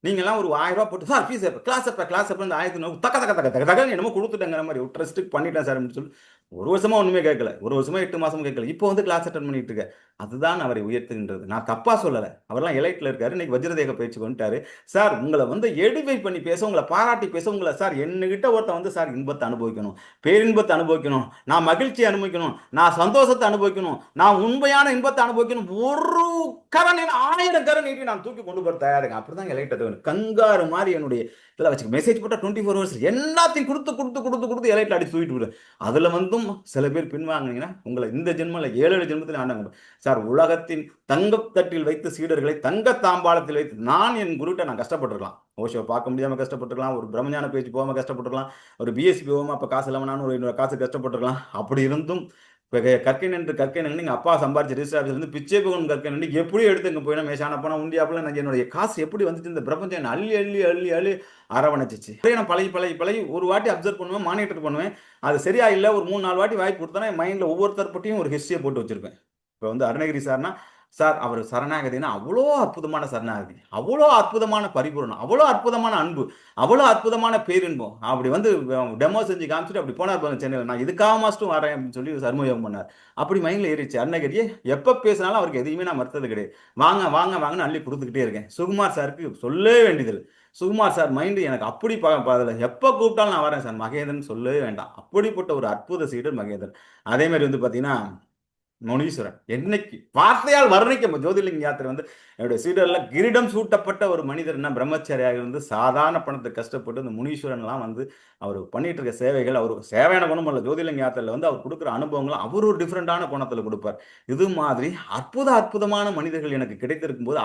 நீங்கள்லாம் ஒரு 1000 ரூபா போட்டு சார் ஃபீஸ் எப்போ கிளாஸ் எப்போ இந்த 1900 தக்க தக்க தக்க தக்க தக்க என்னமோ கொடுத்துட்டேங்கிற மாதிரி ஒரு ட்ரஸ்ட்டுக்கு பண்ணிட்டேன் சார் அப்படின்னு சொல்லி ஒரு வருஷமா ஒண்ணுமே கேட்கல. ஒரு வருஷமா 8 மாசமும் கேட்கல. இப்போ வந்து கிளாஸ் அட்டெண்ட் பண்ணிட்டு இருக்க. அதுதான் அவரை உயர்த்துகின்றது. நான் தப்பா சொல்லல. அவர்லாம் எலைட்ல இருக்காரு. இன்னைக்கு வஜ்ரதேக பயிற்சிக்கு வந்துட்டாரு. சார் உங்கள வந்து எடுஃபை பண்ணி பேச, உங்கள பாராட்டி பேச, உங்கள சார் என்கிட்ட ஒருத்தன் வந்து சார் இன்பத்த அனுபவிக்கணும். பேரின்பத்த அனுபவிக்கணும். நான் மகிழ்ச்சிய அனுபவிக்கணும். நான் சந்தோஷத்த அனுபவிக்கணும். நான் உண்மையான இன்பத்த அனுபவிக்கணும். ஒரு கரம் இல்ல 1000 கரம் நீட்டி நான் தூக்கி கொண்டு போற தயாருங்க. அப்படிதான் எலைட்ட கங்காரு மாரி என்னுடைய இதெல்லாம் வச்சுக்க. மெசேஜ் போட்டா 24 ஹவர்ஸ் எல்லாத்தையும் குடுத்து எலைட்ல அடிச்சு தூக்கிட்டு போயிடுவேன். அதுல வந்தும் சில பேர் பின்வாங்கினீங்கன்னா உங்களை இந்த ஜென்மல 7 ஜென்மத்தில் ஆண்டாங்க சார். உலகத்தின் தங்கத்தட்டில் வைத்து சீடர்களை தங்க தாம்பாளத்தில் வைத்து நான் என் குருட்ட நான் கஷ்டப்பட்டிருக்கலாம். ஓஷோ பார்க்க முடியாம கஷ்டப்பட்டிருக்கலாம். ஒரு பிரம்மஞான பேச்சு போகாம கஷ்டப்பட்டிருக்கலாம். ஒரு பிஎஸ்சி போகாம அப்ப காசு இல்லாம நானும் ஒரு காசு கஷ்டப்பட்டிருக்கலாம். அப்படி இருந்தும் கற்கை நின்று கற்கை நின்று எங்க அப்பா சம்பாரிச்ச ரிஜிஸ்டர் ஆஃபீஸ்ல இருந்து பிச்சை போகணும் கற்கை நின்று எப்படி எடுத்து இங்க போயினா மேஷான போனா உண்டியாப்புல நான் என்னுடைய காசு எப்படி வந்துச்சு இந்த பிரபஞ்சம் என்ன அள்ளி அள்ளி அள்ளி அள்ளி அரவணைச்சிச்சு. நான் பழகி ஒரு வாட்டி அப்சர்வ் பண்ணுவேன், மானிட்டர் பண்ணுவேன். அது சரியா இல்ல ஒரு 3-4 வாட்டி வாய்ப்பு கொடுத்தனா என் மைண்ட்ல ஒவ்வொருத்தர் பற்றியும் ஒரு ஹிஸ்டரியை போட்டு வச்சிருப்பேன். இப்போ வந்து அருணகிரி சார்னா சார் அவர் சரணாகதினா அவ்வளோ அற்புதமான சரணாகதி, அவ்வளோ அற்புதமான பரிபூரணம், அவ்வளோ அற்புதமான அன்பு, அவ்வளோ அற்புதமான பேரின்பம். அப்படி வந்து டெமோ செஞ்சு காமிச்சிட்டு அப்படி போனார் பாருங்க சென்னையில். நான் இதுக்காக மாஸ்ட்டும் வரேன் அப்படின்னு சொல்லி சர்மயோகம் பண்ணார். அப்படி மைண்ட்ல ஏறிச்சு. அருணகிரியே எப்போ பேசினாலும் அவருக்கு எதையுமே நான் மறுத்தது கிடையாது. வாங்க வாங்க வாங்கன்னு அள்ளி கொடுத்துக்கிட்டே இருக்கேன். சுகுமார் சாருக்கு சொல்லவே வேண்டியதில்லை. சுகுமார் சார் மைண்டு எனக்கு அப்படி எப்போ கூப்பிட்டாலும் நான் வரேன் சார் மகேந்திரன் சொல்லவே வேண்டாம். அப்படிப்பட்ட ஒரு அற்புத சீடர் மகேந்திரன். அதே மாதிரி வந்து பார்த்தீங்கன்னா முனீஸ்வரன் என்னைக்கு வார்த்தையால் வர்ணிக்க ஜோதிர்லிங்க யாத்திரை வந்து என்னுடைய சீடர்ல கிரீடம் சூட்டப்பட்ட ஒரு மனிதர்னா பிரம்மச்சாரியாக இருந்து சாதாரண பணத்தை கஷ்டப்பட்டு இந்த முனீஸ்வரன்லாம் வந்து அவர் பண்ணிட்டு இருக்க சேவைகள் அவர் சேவையான குணம் இல்ல. ஜோதிர்லிங்க யாத்திரையில் வந்து அவர் கொடுக்குற அனுபவங்கள் அவர் ஒரு டிஃப்ரெண்டான குணத்தில் கொடுப்பார். இது மாதிரி அற்புதமான மனிதர்கள் எனக்கு கிடைத்திருக்கும் போது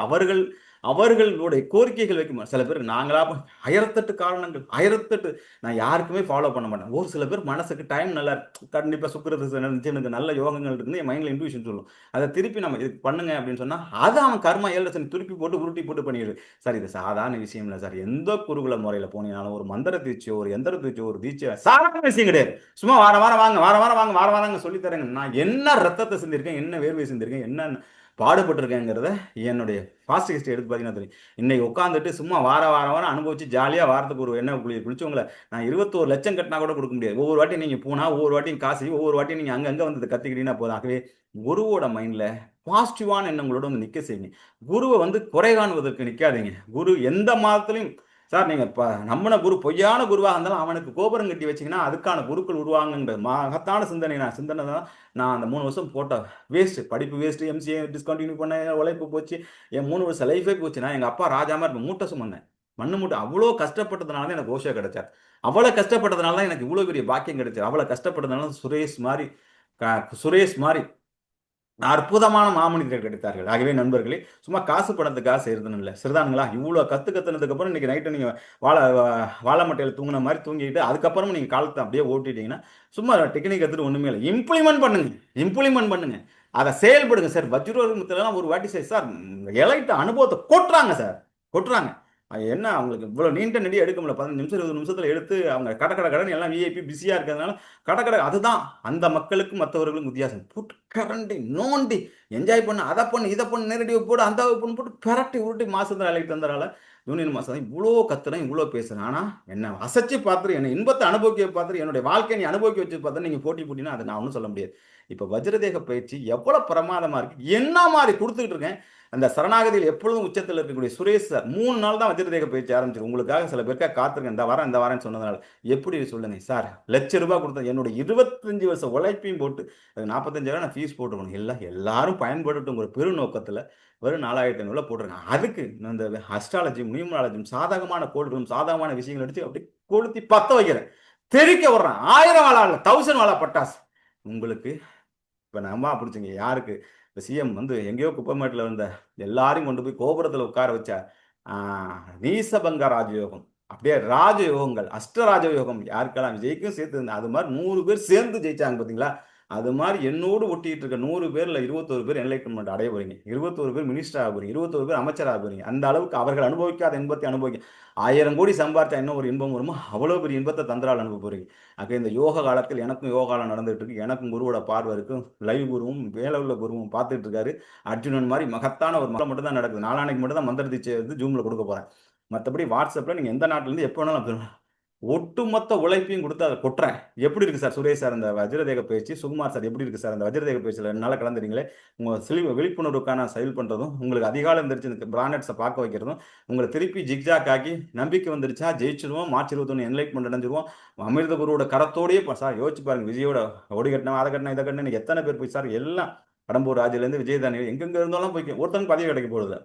அவர்களுடைய கோரிக்கைகள் வைக்கும். சில பேர் நாங்களா 1008 காரணங்கள் 1008 நான் யாருக்குமே ஃபாலோ பண்ண மாட்டேன். ஒரு சில பேர் மனசுக்கு டைம் நல்லா கண்டிப்பா சுக்கிரது எனக்கு நல்ல யோகங்கள் இருக்கு என் மைண்ட்ல இன்ட்யூஷன் சொல்லும். அதை திருப்பி நம்ம இதுக்கு பண்ணுங்க அப்படின்னு சொன்னா அதை அவன் கர்மா 7 திருப்பி போட்டு உருட்டி போட்டு பண்ணிடுது. சார் இது சாதாரண விஷயம் இல்லை சார். எந்த குருகுல முறையில போனீங்கனாலும் ஒரு மந்திர தீட்சையோ ஒரு எந்திர தீட்சையோ ஒரு தீட்சை சாதாரண விஷயம் கிடையாது. சும்மா வாரம் வாங்க வாரம் வாங்க சொல்லி தரேங்க. நான் என்ன ரத்தத்தை செஞ்சிருக்கேன், என்ன வேர்வை செஞ்சிருக்கேன், என்ன பாடுபட்டிருக்கேங்கிறத என்னுடைய ஃபாஸ்ட் ஹிஸ்ட்ரி எடுத்து பார்த்தீங்கன்னா தெரியும். இன்னைக்கு உட்காந்துட்டு சும்மா வாரம் அனுபவிச்சு ஜாலியாக வாரத்துக்கு ஒரு எண்ணெய் குளிச்சவங்களை நான் 21 லட்சம் கட்டினா கூட கொடுக்க முடியாது. ஒவ்வொரு வாட்டி நீங்கள் போனால் ஒவ்வொரு வாட்டியும் காசு ஒவ்வொரு வாட்டியும் நீங்கள் அங்கங்கே வந்து கற்றுக்கிட்டீங்கன்னா போதும். ஆகவே குருவோட மைண்டில் பாசிட்டிவான எண்ணங்களோட வந்து நிற்க செய்யுங்க. குருவை வந்து குறை காணுவதற்கு நிற்காதீங்க. குரு எந்த மாதத்துலையும் சார் நீங்கள் நம்பின குரு பொய்யான குருவாக இருந்தாலும் அவனுக்கு கோபுரம் கட்டி வச்சிங்கன்னா அதுக்கான குருக்கள் உருவாங்கன்ற மகத்தான சிந்தனை தான் நான் அந்த 3 வருஷம் போட்ட வேஸ்ட்டு படிப்பு வேஸ்ட்டு எம்சிஏ டிஸ்கண்டினியூ பண்ண உழைப்பு போச்சு. என் 3 வருஷம் லைஃபே போச்சு. நான் எங்கள் அப்பா ராஜாமா இருப்பேன் மூட்டை சுமந்தேன். மண்ணு மூட்டை அவ்வளோ கஷ்டப்பட்டதுனால தான் எனக்கு ஓஷோ கிடைச்சார். அவ்வளோ கஷ்டப்பட்டதுனால தான் எனக்கு இவ்வளோ பெரிய பாக்கியம் கிடைச்சார். அவ்வளோ கஷ்டப்பட்டதுனால சுரேஷ் மாதிரி அற்புதமான மாமனிதர்கள் கிடைத்தார்கள். ஆகவே நண்பர்களே சும்மா காசு பணத்துக்காக செய்யறதுன்னு இல்லை. சரிதானுங்களா? இவ்வளோ கத்துனதுக்கு அப்புறம் இன்னைக்கு நைட்டு நீங்க வாழை மட்டையில் தூங்கின மாதிரி தூங்கிட்டு அதுக்கப்புறமும் நீங்க காலத்தை அப்படியே ஓட்டிட்டீங்கன்னா சும்மா டெக்னிக் எடுத்துட்டு ஒண்ணுமே இல்லை. இம்ப்ளிமெண்ட் பண்ணுங்க. அதை செயல்படுங்க சார். வஜ்ரோகத்திலாம் ஒரு வாட்டி சார் எலைட்ட அனுபவத்தை கொட்டுறாங்க சார். கொட்டுறாங்க. என்ன அவங்களுக்கு இவ்வளோ நீண்ட நெடிய எடுக்க முடியல. 15 நிமிஷம் 20 நிமிஷத்துல எடுத்து அவங்க கடன் எல்லாம் விஐபி பிஸியா இருக்கிறதுனால அதுதான் அந்த மக்களுக்கும் மற்றவர்களுக்கும் வித்தியாசம். புட் கரண்டி நோண்டி என்ஜாய் பண்ண அதை பண்ணு இதை பண்ணு நேரடியாக போட்டு அந்த பொண்ணு போட்டு பெரட்டி உருட்டி மாசத்துல வேலைக்கு தந்தனால யூனியன் மாசம் இவ்வளோ கத்துறேன் இவ்வளோ பேசுறேன். ஆனா என்ன அசைச்சு பார்த்துரு என்ன இன்பத்தை அனுபவிக்க பார்த்துரு என்னுடைய வாழ்க்கையை நீ அனுபவிக்க வச்சு பார்த்தா நீங்க போட்டினா அதை நான் ஒன்றும் சொல்ல முடியாது. இப்ப வஜ்ரதேக பயிற்சி எவ்வளவு பிரமாதமா இருக்கு. என்ன மாதிரி கொடுத்துக்கிட்டு இருக்கேன். அந்த சரணாகதியில் எப்பொழுதும் உச்சத்தில் இருக்கக்கூடிய சுரேஷ் சார் 3 நாள் தான் வஜ்ரதேக பயிற்சி ஆரம்பிச்சிருக்கு. உங்களுக்காக சில பேருக்காக காத்திருக்கேன். இந்த வாரேன்னு சொன்னதுனால எப்படி சொல்லுங்க சார். ₹1,00,000 கொடுத்தேன். என்னோட 25 வருஷம் உழைப்பையும் போட்டு அது 45,000 நான் ஃபீஸ் போட்டுருக்கணும். எல்லாரும் பயன்படுத்தும் ஒரு பெரு நோக்கத்தில் வெறும் 4,500 போட்டிருக்கேன். அதுக்கு இந்த அஸ்ட்ராலஜியும் நியூமராலஜியும் சாதகமான கோள்களும் சாதகமான விஷயங்கள் எடுத்து அப்படி கொளுத்தி பத்த வைக்கிறேன். தெரிக்க விடுறேன். 1000 வாழா இல்லை 1000 வாழா பட்டாசு உங்களுக்கு. இப்போ நம்ம பிடிச்சிங்க யாருக்கு இப்போ சிஎம் வந்து எங்கேயோ குப்பமேட்டில் இருந்த எல்லாரையும் கொண்டு போய் கோபுரத்தில் உட்கார வச்சா நீசபங்க ராஜயோகம். அப்படியே ராஜயோகங்கள் அஷ்டராஜயோகம் யாருக்கெல்லாம் விஜய்க்கும் சேர்த்து அது மாதிரி 100 பேர் சேர்ந்து ஜெயிச்சாங்க பார்த்தீங்களா. அது மாதிரி என்னோடு ஒட்டிட்டு இருக்க 100 பேர்ல 21 பேர் என்லைட்மெண்ட் அடைய போறீங்க. 21 பேர் மினிஸ்டர் ஆக போறீங்க. 21 பேர் அமைச்சராக போறீங்க. அந்த அளவுக்கு அவர்கள் அனுபவிக்காத இன்பத்தை அனுபவிக்க 1000 கோடி சம்பாதிச்சா என்ன ஒரு இன்பம் வருமோ அவ்வளோ பெரிய இன்பத்தை தந்திரால் அனுப்ப போறீங்க. ஆக இந்த யோக காலத்தில் எனக்கும் யோகாலம் நடந்துட்டு இருக்கு. எனக்கும் குருவோட பார்வை இருக்கும். லைவ் குருவும் மேல உள்ள குருவும் பார்த்துட்டு இருக்காரு. அர்ஜுனன் மாதிரி மகத்தான ஒரு மட்டும் தான் நடக்குது. நாளானைக்கு மட்டும் தான் மந்திர தீட்சை வந்து ஜூம்ல கொடுக்க போறேன். மற்றபடி வாட்ஸ்அப்ல நீங்க எந்த நாட்டில இருந்து எப்போ வேணாலும் ஒட்டுமொத்த உழைப்பையும் கொடுத்து அதை கொட்டுறேன். எப்படி இருக்கு சார் சுரேஷ் சார் அந்த வஜ்ரதேக பயிற்சி? சுகுமார் சார் எப்படி இருக்கு சார் அந்த வஜ்ரதேக பயிற்சியில் 2 நாளா கலந்துறீங்களே, உங்க விழிப்புணர்வுக்கான செயல் பண்றதும், உங்களுக்கு அதிகாலை எந்திரிச்சு இந்த பிரானட்ஸை பார்க்க வைக்கிறதும், உங்களை திருப்பி ஜிக்ஜாக் ஆக்கி நம்பிக்கை வந்துருச்சா ஜெயிச்சிருவோம், மார்ச் 21 என்லைட்மெண்ட் அடைஞ்சிருவோம், அமிர்த குருவோட கரத்தோடயே சார் யோசிச்சு பாருங்க, விஜயோட ஒடி கட்டினவன் அதை கட்டின இதை கட்டின எத்தனை பேர் போய் சார் எல்லாம் கடம்பூர் ராஜிலேருந்து விஜயதானி எங்கெங்க இருந்தாலும் போய் ஒருத்தனுக்கு பதவி கிடைக்க போகுது.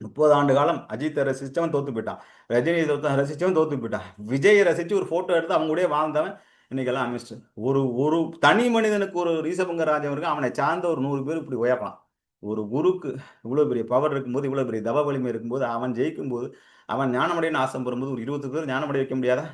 30 ஆண்டு காலம் அஜித்தை ரசிச்சவன் தோத்து போயிட்டான், ரஜினியை ரசிச்சவன் தோத்து போயிட்டான், விஜயை ரசிச்சு ஒரு போட்டோ எடுத்து அவங்க கூட வாழ்ந்தவன் இன்னைக்கெல்லாம் அமிஸ்ட். ஒரு தனி மனிதனுக்கு ஒரு ரிஷபங்க ராஜன் இருக்கு, அவனை சார்ந்த ஒரு 100 பேர் இப்படி உயரலாம். ஒரு குருக்கு இவ்வளவு பெரிய பவர் இருக்கும்போது, இவ்வளவு பெரிய தவ வலிமை இருக்கும்போது, அவன் ஜெயிக்கும் போது, அவன் ஞானமடைன்னு ஆசை பெறும்போது ஒரு 20 பேர் ஞானமடைய வைக்க முடியாதா?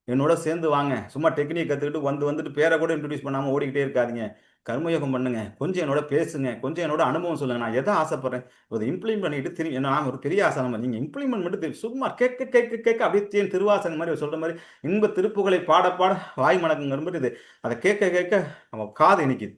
என்னோட சேர்ந்து வாங்க, சும்மா டெக்னிக் கற்றுக்கிட்டு வந்துட்டு பேரை கூட இன்ட்ரடியூஸ் பண்ணாமல் ஓடிக்கிட்டே இருக்காதீங்க, கர்மயோகம் பண்ணுங்க, கொஞ்சம் என்னோட பேசுங்க, கொஞ்சம் என்னோட அனுபவம் சொல்லுங்க, நான் எதை ஆசைப்படுறேன் அதை இம்ப்ளிமெண்ட் பண்ணிட்டு திரும்பி நான் ஒரு பெரிய ஆசனம் நீங்கள் இம்ப்ளிமெண்ட் மட்டும் சும்மா கேட்க கேட்க கேட்க அப்படியே திருவாசகம் மாதிரி சொல்கிற மாதிரி இன்ப திருப்புகளை பாட பாட வாய் மணக்குங்கிற மாதிரி இது அதை கேட்க கேட்க நம்ம காது இனிக்குது.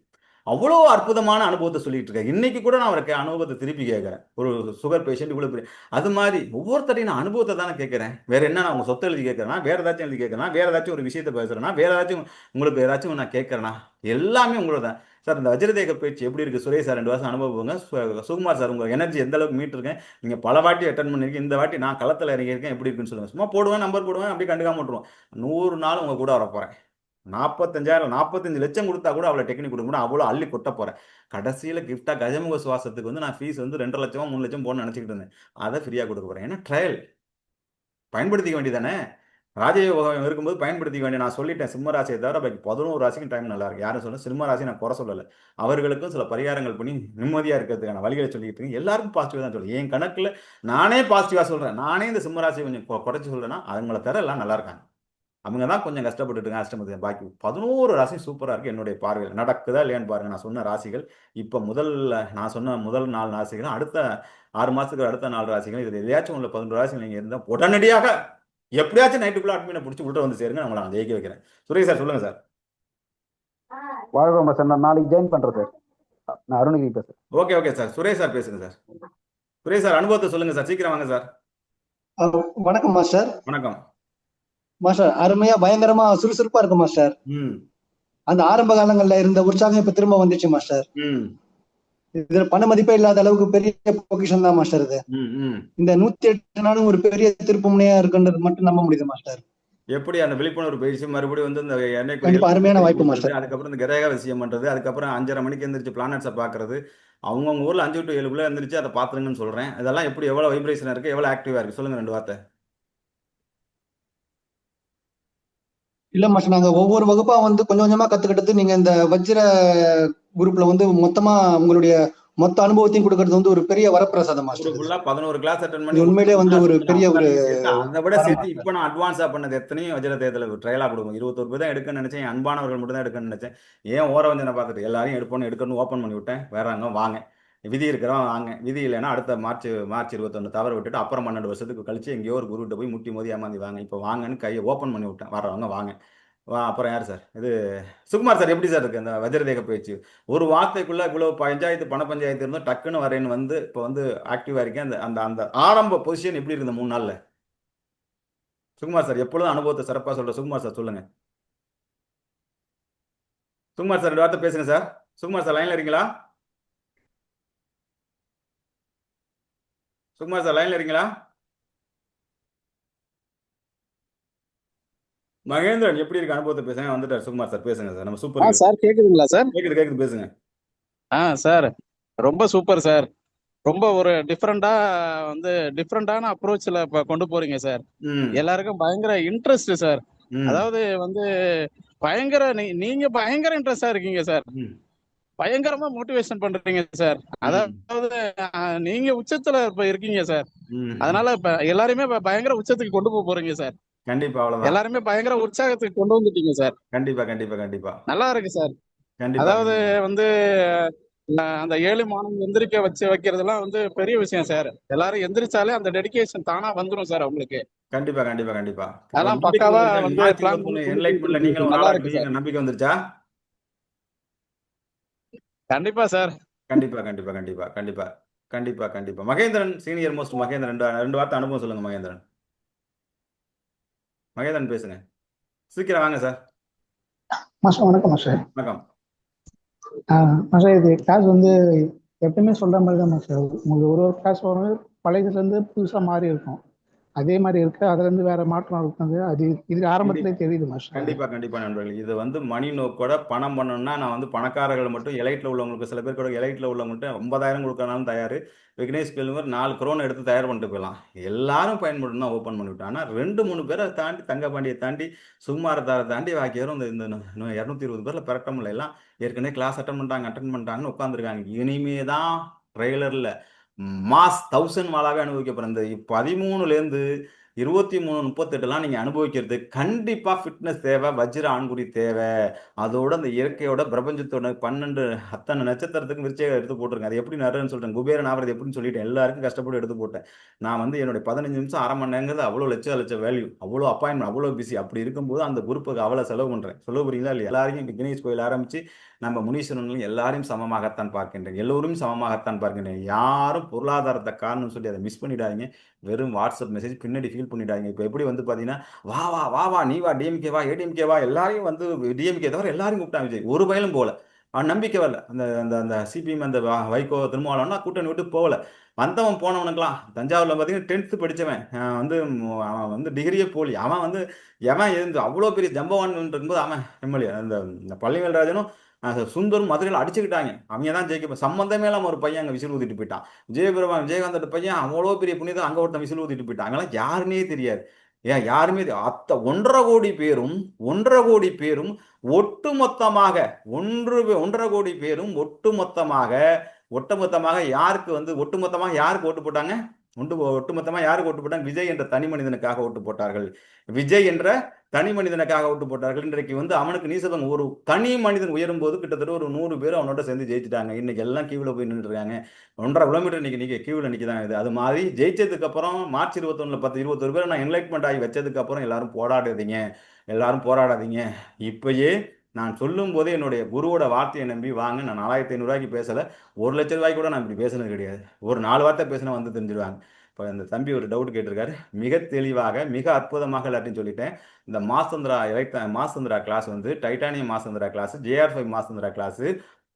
அவ்வளோ அற்புதமான அனுபவத்தை சொல்லிட்டு இருக்கேன். இன்னைக்கு கூட நான் அவருக்கு அனுபவத்தை திருப்பி கேட்குறேன். ஒரு சுகர் பேஷண்ட் இவ்வளோ பெரிய அது மாதிரி ஒவ்வொருத்தரையும் நான் அனுபவத்தை தானே கேட்குறேன். வேற என்ன நான் உங்க சொத்தை எழுதி கேட்குறேன்னா, வேற ஏதாச்சும் எழுதி கேட்குறேன்னா, வேற ஏதாச்சும் ஒரு விஷயத்தை பேசுறேன்னா, வேற ஏதாச்சும் உங்களுக்கு ஏதாச்சும் நான் கேட்குறேன்னா, எல்லாமே உங்களோட தான் சார். இந்த வஜ்ரதேக பயிற்சி எப்படி இருக்கு சுரேஷ் சார்? 2 வருஷம் அனுபவங்க. சுகுமார் சார் உங்க எனர்ஜி எந்த அளவுக்கு மீட் இருக்கேன், நீங்க பல வாட்டி அட்டன் பண்ணிருக்கீங்க, இந்த வாட்டி நான் களத்தில் இறங்கியிருக்கேன், எப்படி இருக்குன்னு சொல்லுங்க. சும்மா போடுவேன், நம்பர் போடுவேன், அப்படி கண்டுக்காம விட்டுருவோம். 100 நாள் உங்க கூட வரப்போறேன். 45,000 45 லட்சம் கொடுத்தா கூட அவ்வளோ டெக்னிக் கொடுக்க முடியும், அவ்வளோ அள்ளி கொட்ட போறேன். கடைசியில் கிஃப்டா கஜமுக சுவாசத்துக்கு வந்து நான் ஃபீஸ் வந்து 2 லட்சமோ 3 லட்சம் போன்னு நினச்சிக்கிட்டு இருந்தேன். அதை ஃப்ரீயாக கொடுக்க போறேன். ஏன்னா ட்ரையல் பயன்படுத்திக்க வேண்டியதானே. ராஜயோகம் இருக்கும்போது பயன்படுத்திக்க வேண்டிய. நான் சொல்லிட்டேன், சிம்ம ராசியை தவிர பாக்கி 11 ராசிக்கும் டைம் நல்லா இருக்கு. யாரும் சொல்ல சிம்ம ராசி நான் குறை சொல்லலை, அவர்களுக்கும் சில பரிகாரங்கள் பண்ணி நிம்மதியாக இருக்கிறதுக்கான வழிகளை சொல்லிட்டு இருக்கேன். எல்லாருக்கும் பாசிட்டிவ் தான் சொல்லுவேன். என் கணக்கில் நானே பாசிட்டிவாக சொல்கிறேன். நானே இந்த சிம்ம ராசியை கொஞ்சம் குறைச்சி சொல்கிறேன்னா அவங்கள தர எல்லாம் நல்லா இருக்காங்க. அவங்க தான் கொஞ்சம் கஷ்டப்பட்டுட்டு இருக்காங்க, அஷ்டமதி. பாக்கி 11 ராசி சூப்பராக இருக்குது என்னுடைய பார்வையில். நடக்குதா இல்லையான்னு பாருங்கள். நான் சொன்ன ராசிகள் இப்போ நான் சொன்ன முதல் 4 ராசிகளும் அடுத்த 6 மாதத்துக்கு அடுத்த 4 ராசிகள், இதில் எதையாச்சும் உள்ள 11 ராசிகள் நீங்கள் இருந்தால் உடனடியாக எப்படியாச்சும் நைட்டுக்குள்ளே அட்மினை பிடிச்சி உள்ள வந்து சேருங்க, நம்மளை நான் ஜெயிக்க வைக்கிறேன். சுரேஷ் சார் சொல்லுங்கள் சார். வாழ்க சார், நான் நாளைக்கு ஜாயின் பண்ணுறேன் சார். நான் அருணகிரி பேசுகிறேன். ஓகே சார், சுரேஷ் சார் பேசுங்க சார். சுரேஷ் சார் அனுபவத்தை சொல்லுங்கள் சார், சீக்கிரம் வாங்க சார். வணக்கம் மாஸ்டர். வணக்கம் மாஸ்டர். அருமையா பயங்கரமா சுறுசுறுப்பா இருக்கு மாஸ்டர். அந்த ஆரம்ப காலங்கள்ல இருந்த உற்சாகம் இப்ப திரும்ப வந்துச்சு மாஸ்டர். இதுல பண மதிப்பே இல்லாத அளவுக்கு பெரிய பொக்கிஷன் தான் மாஸ்டர் இது. இந்த 108 நாளும் ஒரு பெரிய திருப்பு முனையா இருக்குன்றது மட்டும் நம்ப முடியுது மாஸ்டர். எப்படி அந்த விழிப்புணர்வு பயிற்சி மறுபடியும் வந்து இந்த எண்ணெய் அருமையான வாய்ப்பு மாஸ்டர். அதுக்கப்புறம் இந்த கிரக விஷயம் பண்றது, அதுக்கப்புறம் 5:30 மணிக்கு எந்திரிச்சு பிளானட்ஸை பாக்குறது, அவங்கவுங்க ஊர்ல 5 to 7 எந்திரிச்சு அதை பாத்துருங்கன்னு சொல்றேன். இதெல்லாம் எப்படி எவ்வளவு வைப்ரேஷன் இருக்கு, எவ்வளவு ஆக்டிவா இருக்கு, சொல்லுங்க 2 வார்த்தை. இல்ல மாஸ்டர், நாங்க ஒவ்வொரு வகுப்பா வந்து கொஞ்சம் கொஞ்சமா கத்துக்கிட்டது. நீங்க இந்த வஜ்ர குரூப்ல வந்து மொத்தமா உங்களுடைய மொத்த அனுபவத்தையும் கொடுக்கறது வந்து ஒரு பெரிய வரப்பிரசாதம் மாஸ்டர். 11 கிளாஸ் அட்டெண்ட் பண்ணி உண்மையிலே வந்து ஒரு பெரிய ஒரு அதை விட சேர்த்து இப்போ நான் அட்வான்ஸா பண்ணது எத்தனையும் வஜ்ர தேர்தல ட்ரையலா கொடுக்கும். 21 பேர் தான் எடுக்கணும்னு நினைச்சேன், அன்பானவர்கள் மட்டும் தான் எடுக்கணும்னு நினைச்சேன். ஏன் ஓரவஞ்சனை பார்த்துட்டு எல்லாரையும் எடுக்கணும்னு ஓப்பன் பண்ணி விட்டேன். வேறாங்க வாங்க, விதி இருக்கிறவங்க வாங்க, விதி இல்லைன்னா அடுத்த மார்ச் 21 தவற விட்டுட்டு அப்புறம் 12 வருஷத்துக்கு கழிச்சு எங்கேயோ ஒரு குருகிட்ட போய் முட்டி மோதி ஏமாந்தி வாங்க. இப்போ வாங்கன்னு கையை ஓப்பன் பண்ணி விட்டேன், வர்றவங்க வாங்க. அப்புறம் யார் சார்? இது சுகுமார் சார் எப்படி சார் இருக்கு அந்த வஜ்ரதேக பயிற்சி? ஒரு வார்த்தைக்குள்ள இவ்வளவு பஞ்சாயத்து பண பஞ்சாயத்து இருந்தும் டக்குன்னு வரேன்னு வந்து இப்போ வந்து ஆக்டிவா இருக்கேன். அந்த அந்த அந்த ஆரம்ப பொசிஷன் எப்படி இருக்கு 3 நாள்ல? சுகுமார் சார் எப்பொழுதும் அனுபவத்தை சிறப்பா சொல்ற சுகுமார் சார் சொல்லுங்க. சுகுமார் சார் 2 வார்த்தை பேசுங்க சார். சுகுமார் சார் லைன்ல இருக்கீங்களா? சுகுமார் சார் லைன்ல இருக்கீங்களா? மகேந்திரன் எப்படி இருக்கு அனுபவத்தை பேசுங்க. வந்துட்டார் சுகுமார் சார், பேசுங்க சார். நம்ம சூப்பர் சார். கேக்குதுங்களா சார்? கேக்குது பேசுங்க. சார் ரொம்ப சூப்பர் சார். ரொம்ப ஒரு டிஃப்ரெண்டான அப்ரோச்ல இப்ப கொண்டு போறீங்க சார். எல்லாருக்கும் பயங்கர இன்ட்ரெஸ்ட் சார். அதாவது வந்து பயங்கர நீங்க பயங்கர இன்ட்ரெஸ்டா இருக்கீங்க சார். பயங்கரமா மோட்டிவேஷன் பண்றீங்க சார். அதாவது நீங்க உச்சத்துல இப்ப இருக்கீங்க சார். அதனால இப்ப எல்லாருமே பயங்கர உச்சத்துக்கு கொண்டு போறீங்க சார். கண்டிப்பா எல்லாருமே பயங்கர உற்சாகத்துக்கு கொண்டு வந்துட்டீங்க சார். கண்டிப்பா நல்லா இருக்கு சார். அதாவது வந்து அந்த 7 மாதம் எந்திரிக்க வைக்கிறதுலாம் வந்து பெரிய விஷயம் சார். எல்லாரும் எந்திரிச்சாலே அந்த டெடிகேஷன் தானா வந்துடும் சார் அவங்களுக்கு. கண்டிப்பா அதெல்லாம் பக்காவா வந்து பிளான் நல்லா இருக்கு சார். நம்பிக்கை வந்துருச்சா? கண்டிப்பா சார். கண்டிப்பா. Mahendran senior most. மகேந்திரன் 2 வார்த்தை அனுபவம் சொல்லுங்க மகேந்திரன். மகேந்திரன் பேசுங்க. சீக்கிரம் வாங்க சார். மாஸ்டர் வணக்கம் மாஸ்டர். வணக்கம். மாஸ்டர் இது கிளாஸ் வந்து எப்பயுமே சொல்ற மாதிரி தான் மாஸ்டர். உங்களுக்கு ஒரு கிளாஸ் வரும் பழையதுல இருந்து புதுசா மாறி இருக்கும். அதே மாதிரி இருக்கு, அதுல இருந்து வேற மாற்றம் இருக்குது. அது இது ஆரம்பத்திலே தெரியுது மாஸ்டர். கண்டிப்பா நண்பர்கள். இது வந்து மணி நோக்கோட பணம் பண்ணணும்னா நான் வந்து பணக்காரர்கள் மட்டும் எலைட்ல உள்ளவங்களுக்கு சில பேர் கூட எலைட்ல உள்ளவங்கள்ட்ட 50,000 கொடுக்கறனாலும் தயார். விக்னேஷ் கேள்வர் 4 crore எடுத்து தயார் பண்ணிட்டு போயிடலாம். எல்லாரும் பயன்படும் தான் ஓப்பன் பண்ணிவிட்டோம். ஆனால் 2-3 பேரை தாண்டி தங்கப்பாண்டியை தாண்டி சுகுமாரத்தாரை தாண்டி பாக்கியரும் இந்த 220 பேரில் பெரட்ட முடியல. எல்லாம் ஏற்கனவே கிளாஸ் அட்டன் பண்ணிட்டாங்கன்னு உட்காந்துருக்காங்க. இனிமே தான் ட்ரெய்லரில் மாஸ் 1000 மாலாவே அனுபவிக்க போகிற இந்த 13லேருந்து 23, 38 நீங்க அனுபவிக்கிறது கண்டிப்பா ஃபிட்னஸ் தேவை, வஜ்ர ஆண்குறி தேவை. அதோட அந்த இயற்கையோட பிரபஞ்சத்தோட 12 அத்தனை நட்சத்திரத்துக்கும் விருச்சகம் எடுத்து போட்டிருக்கேன். அது எப்படி நடுறேன்னு சொல்லிட்டேன். குபேரன் ஆவறது எப்படின்னு சொல்லிட்டேன். எல்லாருக்கும் கஷ்டப்பட்டு எடுத்து போட்டேன். நான் வந்து என்னுடைய 15 நிமிஷம் அரை மணி நேரங்கிறது அவ்வளோ லட்ச வேல்யூ, அவ்வளோ அப்பாயின்மெண்ட், அவ்வளோ பிஸி. அப்படி இருக்கும்போது அந்த குரூப்புக்கு அவ்வளோ செலவு பண்றேன். சொல்ல புரியுங்களா இல்லையா? எல்லாரையும் இப்போ கிணேஷ் கோயில் ஆரம்பிச்சு நம்ம முனீஸ்வரன் எல்லாரையும் சமமாகத்தான் பார்க்கின்றேன். எல்லோரும் சமமாகத்தான் பார்க்கின்றேன். யாரும் பொருளாதாரத்தை காரணம் சொல்லி அதை மிஸ் பண்ணிடாதீங்க. வெறும் வாட்ஸ்அப் மெசேஜ் பின்னாடி ஃபீல் பண்ணிடாதீங்க. இப்போ எப்படி வந்து பார்த்தீங்கன்னா வா நீ வா டிஎம்கே வா ஏடிஎம்கே வா எல்லாரையும் வந்து டிஎம்கே தவிர எல்லாரையும் கூப்பிட்டாங்க. விஜய் ஒரு பயலும் போகல. நம்பிக்கை வரல. அந்த அந்த அந்த சிபிஎம் அந்த வைகோ திருமாவளவனா கூட்டணி விட்டு போகல. வந்தவன் போனவனுக்குலாம் தஞ்சாவூர்ல பார்த்தீங்கன்னா 10th படித்தவன் வந்து அவன் வந்து டிகிரியே போலி. அவன் வந்து எவன் இருந்து அவ்வளோ பெரிய ஜம்பவான் இருக்கும்போது அவன் எம்எல்ஏ அந்த பள்ளிவேல்ராஜனும் சுந்தரும் மதுரையில் அடிச்சுக்கிட்டாங்க. அவங்க தான் ஜெயிக்க சம்பந்தமே இல்லாமல் ஒரு பையன் அங்கே விசில் ஊத்திட்டு போயிட்டான். விஜயகாந்தோட பையன் அவ்வளோ பெரிய புண்ணியதான் அங்கே ஒருத்தன் விசில் ஊத்திட்டு போயிட்டான். அங்கெல்லாம் யாருன்னே தெரியாது. யாருமே 1.5 கோடி பேரும் ஒட்டுமொத்தமாக 1.5 கோடி பேரும் ஒட்டுமொத்தமாக யாருக்கு ஓட்டு போட்டாங்க? ஒட்டுமொத்தமாக யாருக்கு ஓட்டு போட்டாங்க? விஜய் என்ற தனி மனிதனுக்காக ஓட்டு போட்டார்கள். இன்றைக்கு வந்து அவனுக்கு நீசதம் ஒரு தனி மனிதன் உயரும் போது கிட்டத்தட்ட ஒரு 100 பேர் அவனோட சேர்ந்து ஜெயிச்சுட்டாங்க. இன்னைக்கு எல்லாம் கியூவில் போய் நின்று இருக்காங்க. 1.5 கிலோமீட்டர் இன்னைக்கு கியூவில் நிற்கதான் இது. அது மாதிரி ஜெயிச்சதுக்கு அப்புறம் மார்ச் 21 21 பேர் நான் என்லைட்மெண்ட் ஆகி வச்சதுக்கு அப்புறம் எல்லாரும் போராடாதீங்க. இப்பயே நான் சொல்லும் போதே என்னுடைய குருவோட வார்த்தையை நம்பி வாங்க. நான் 4500 பேசல, 1 லட்ச ரூபாய்க்கு கூட நான் இப்படி பேசுனது கிடையாது. ஒரு 4 வார்த்தை பேசினா வந்து தெரிஞ்சிருவாங்க. இப்போ இந்த தம்பி ஒரு டவுட் கேட்டிருக்காரு. மிக தெளிவாக மிக அற்புதமாக எல்லாத்தையும் சொல்லிட்டேன். இந்த மாசந்திரா கிளாஸ் வந்து டைட்டானியம் மாசந்திரா கிளாஸ், JR5 மாசந்திரா கிளாஸ்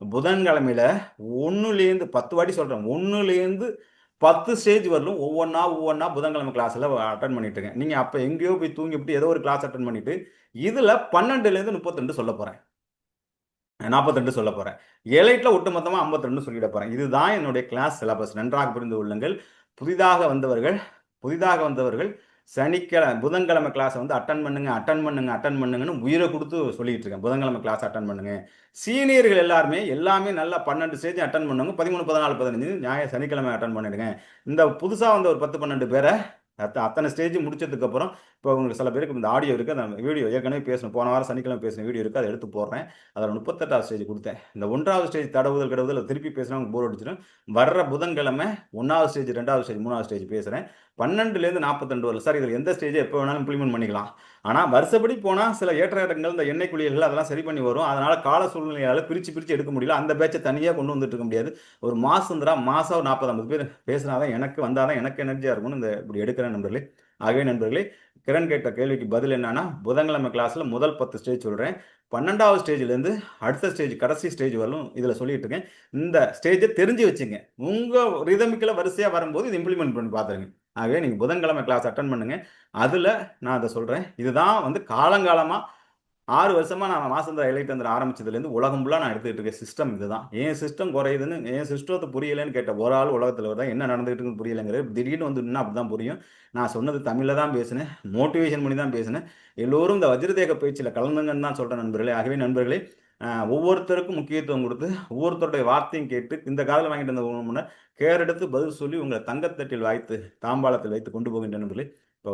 புதன்கிழமையில 1லேருந்து 10 வாட்டி சொல்றேன், 1லேருந்து 10 ஸ்டேஜ் வரலும் ஒவ்வொன்றா புதன்கிழமை கிளாஸ்ல அட்டன் பண்ணிட்டு இருக்கேன். நீங்க அப்ப எங்கேயோ போய் தூங்கிவிட்டு ஏதோ ஒரு கிளாஸ் அட்டன் பண்ணிட்டு இதுல 12லேருந்து 32 சொல்ல போறேன், 42 சொல்ல போறேன். எலைட்ல ஒட்டுமொத்தமா 52 சொல்லிட போறேன். இதுதான் என்னுடைய கிளாஸ் சிலபஸ். நன்றாக புரிந்து கொள்ளுங்கள். புதிதாக வந்தவர்கள் புதன்கிழமை கிளாஸ் வந்து அட்டன் பண்ணுங்கன்னு உயிரை கொடுத்து சொல்லிட்டு இருக்கேன். புதன்கிழமை கிளாஸ் அட்டன் பண்ணுங்க. சீனியர்கள் எல்லாமே நல்லா 12 ஸ்டேஜ் அட்டன் பண்ணுவாங்க. 13, 14, 15 சனிக்கிழமை அட்டன் பண்ணிடுங்க. இந்த புதுசா வந்த ஒரு 10-12 பேரை அத்தனை ஸ்டேஜ் முடிச்சதுக்கு அப்புறம் இப்போ உங்களுக்கு சில பேருக்கு இந்த ஆடியோ இருக்குது, அந்த வீடியோ ஏற்கனவே பேசணும், போன வாரம் சனிக்கிழமை பேசின வீடியோ இருக்குது, அதை எடுத்து போடுறேன். அதில் 38வது ஸ்டேஜ் கொடுத்தேன். இந்த 1வது ஸ்டேஜ் தடவுதல் திருப்பி பேசினா போர் அடிச்சிடும். வர்ற புதன்கிழமை 1வது ஸ்டேஜ் 2வது ஸ்டேஜ் 3வது ஸ்டேஜ் பேசுகிறேன். 12லேருந்து 42 வரல சார். இதில் எந்த ஸ்டேஜ் எப்போ வேணாலும் இம்ப்ளிமெண்ட் பண்ணிக்கலாம். ஆனால் வருஷப்படி போனால் சில ஏற்றங்கள் இந்த எண்ணெய் குளியல்கள் அதெல்லாம் சரி பண்ணி வரும். அதனால் கால சூழ்நிலையால் பிரித்து எடுக்க முடியல. அந்த பேச்சை தனியாக கொண்டு வந்துட்டு இருக்க முடியாது. ஒரு மாதம் 40-50 பேர் பேசினாதான் எனக்கு வந்தாதான் எனக்கு எனர்ஜியாக இருக்கும்னு இந்த இப்படி எடுக்கிறேன் நண்பர்களே. ஆகவே நண்பர்களே, கிரண் கேட்ட கேள்விக்கு பதில் என்னன்னா, புதன்கிழமை கிளாஸ்ல முதல் 10 ஸ்டேஜ் சொல்றேன். 12வது ஸ்டேஜ்லேருந்து அடுத்த ஸ்டேஜ் கடைசி ஸ்டேஜ் வரலும் இதில் சொல்லிட்டு இருக்கேன். இந்த ஸ்டேஜை தெரிஞ்சு வச்சுங்க. உங்கள் ரிதமிக்கில் வரிசையாக வரும்போது இது இம்ப்ளிமெண்ட் பண்ணி பார்த்துருங்க. ஆகவே நீங்கள் புதன்கிழமை கிளாஸ் அட்டன் பண்ணுங்க. அதில் நான் அதை சொல்கிறேன். இதுதான் வந்து காலங்காலமாக 6 வருஷமா நான் மாசந்திரா எலைட் ஆரம்பிச்சதுலேருந்து உலகம் ஃபுல்லாக நான் எடுத்துக்கிட்டு இருக்க சிஸ்டம் இதுதான். ஏன் சிஸ்டம் குறையுதுன்னு, ஏன் சிஸ்டத்தை புரியலைன்னு கேட்ட ஒரு ஆள் உலகத்தில் தான் என்ன நடந்துகிட்டு இருக்குன்னு புரியலைங்கிறது. திடீர்னு வந்து இன்னும் அப்படி தான் புரியும். நான் சொன்னது தமிழில் தான் பேசினேன், மோட்டிவேஷன் பண்ணி தான் பேசினேன். எல்லோரும் இந்த வஜ்ரதேக பயிற்சியில் கலந்துங்கன்னு தான் சொல்கிறேன் நண்பர்களே. ஆகவே நண்பர்களே, ஒவ்வொருத்தருக்கும் முக்கியத்துவம் கொடுத்து ஒவ்வொருத்தருடைய வார்த்தையும் கேட்டு இந்த காதில் வாங்கிட்டு வந்த முன்னர் கேர் எடுத்து பதில் சொல்லி உங்களை தங்கத்தட்டில் வாய்த்து தாம்பாளத்தில் வைத்து கொண்டு போகின்ற நண்பர்களே. இப்போ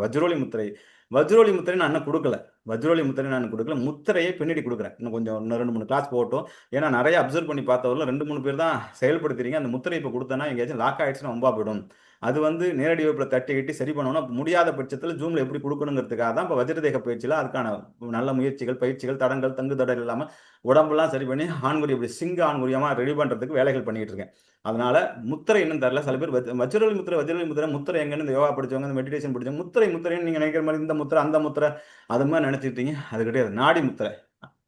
வஜ்ரோலி முத்திரை நான் இன்னும் கொடுக்கல. முத்திரையை பின்னாடி கொடுக்குறேன். இன்னும் கொஞ்சம் 2-3 கிளாஸ் போட்டோம். ஏன்னா நிறைய அப்சர்வ் பண்ணி பார்த்தவர்கள் 2-3 பேர் தான் செயல்படுத்துறீங்க. அந்த முத்திரை இப்போ கொடுத்தேன்னா எங்கேயாச்சும் லாக் ஆகிடுச்சுன்னா ரொம்ப போயிடும். அது வந்து நேரடி வகுப்பில் தட்டி சரி பண்ணணும். முடியாத பட்சத்தில் ஜூமில் எப்படி கொடுக்கணுங்கிறதுக்காக தான் இப்போ வஜ்ரதேக பயிற்சியில் அதுக்கான நல்ல முயற்சிகள், பயிற்சிகள், தடங்கள், தங்கு தடல் இல்லாமல் உடம்புலாம் சரி பண்ணி ஆண்குறி இப்படி சிங்க ஆண்குறியமாக ரெடி பண்ணுறதுக்கு வேலைகள் பண்ணிட்டு இருக்கேன். இருக்கேன். அதனால முத்திரை இன்னும் தரல. சில பேர் வஜ்ரொலி முத்திரை முத்திரை எங்கன்னு இந்த யோகா படிச்சவங்க, இந்த மெடிடேஷன் படிச்சவங்க முத்திரைன்னு நீங்க நினைக்கிற மாதிரி இந்த முத்திரை அந்த முத்திரை அது மாதிரி நினைச்சிட்டீங்க. அது கிடையாது. நாடி முத்திரை.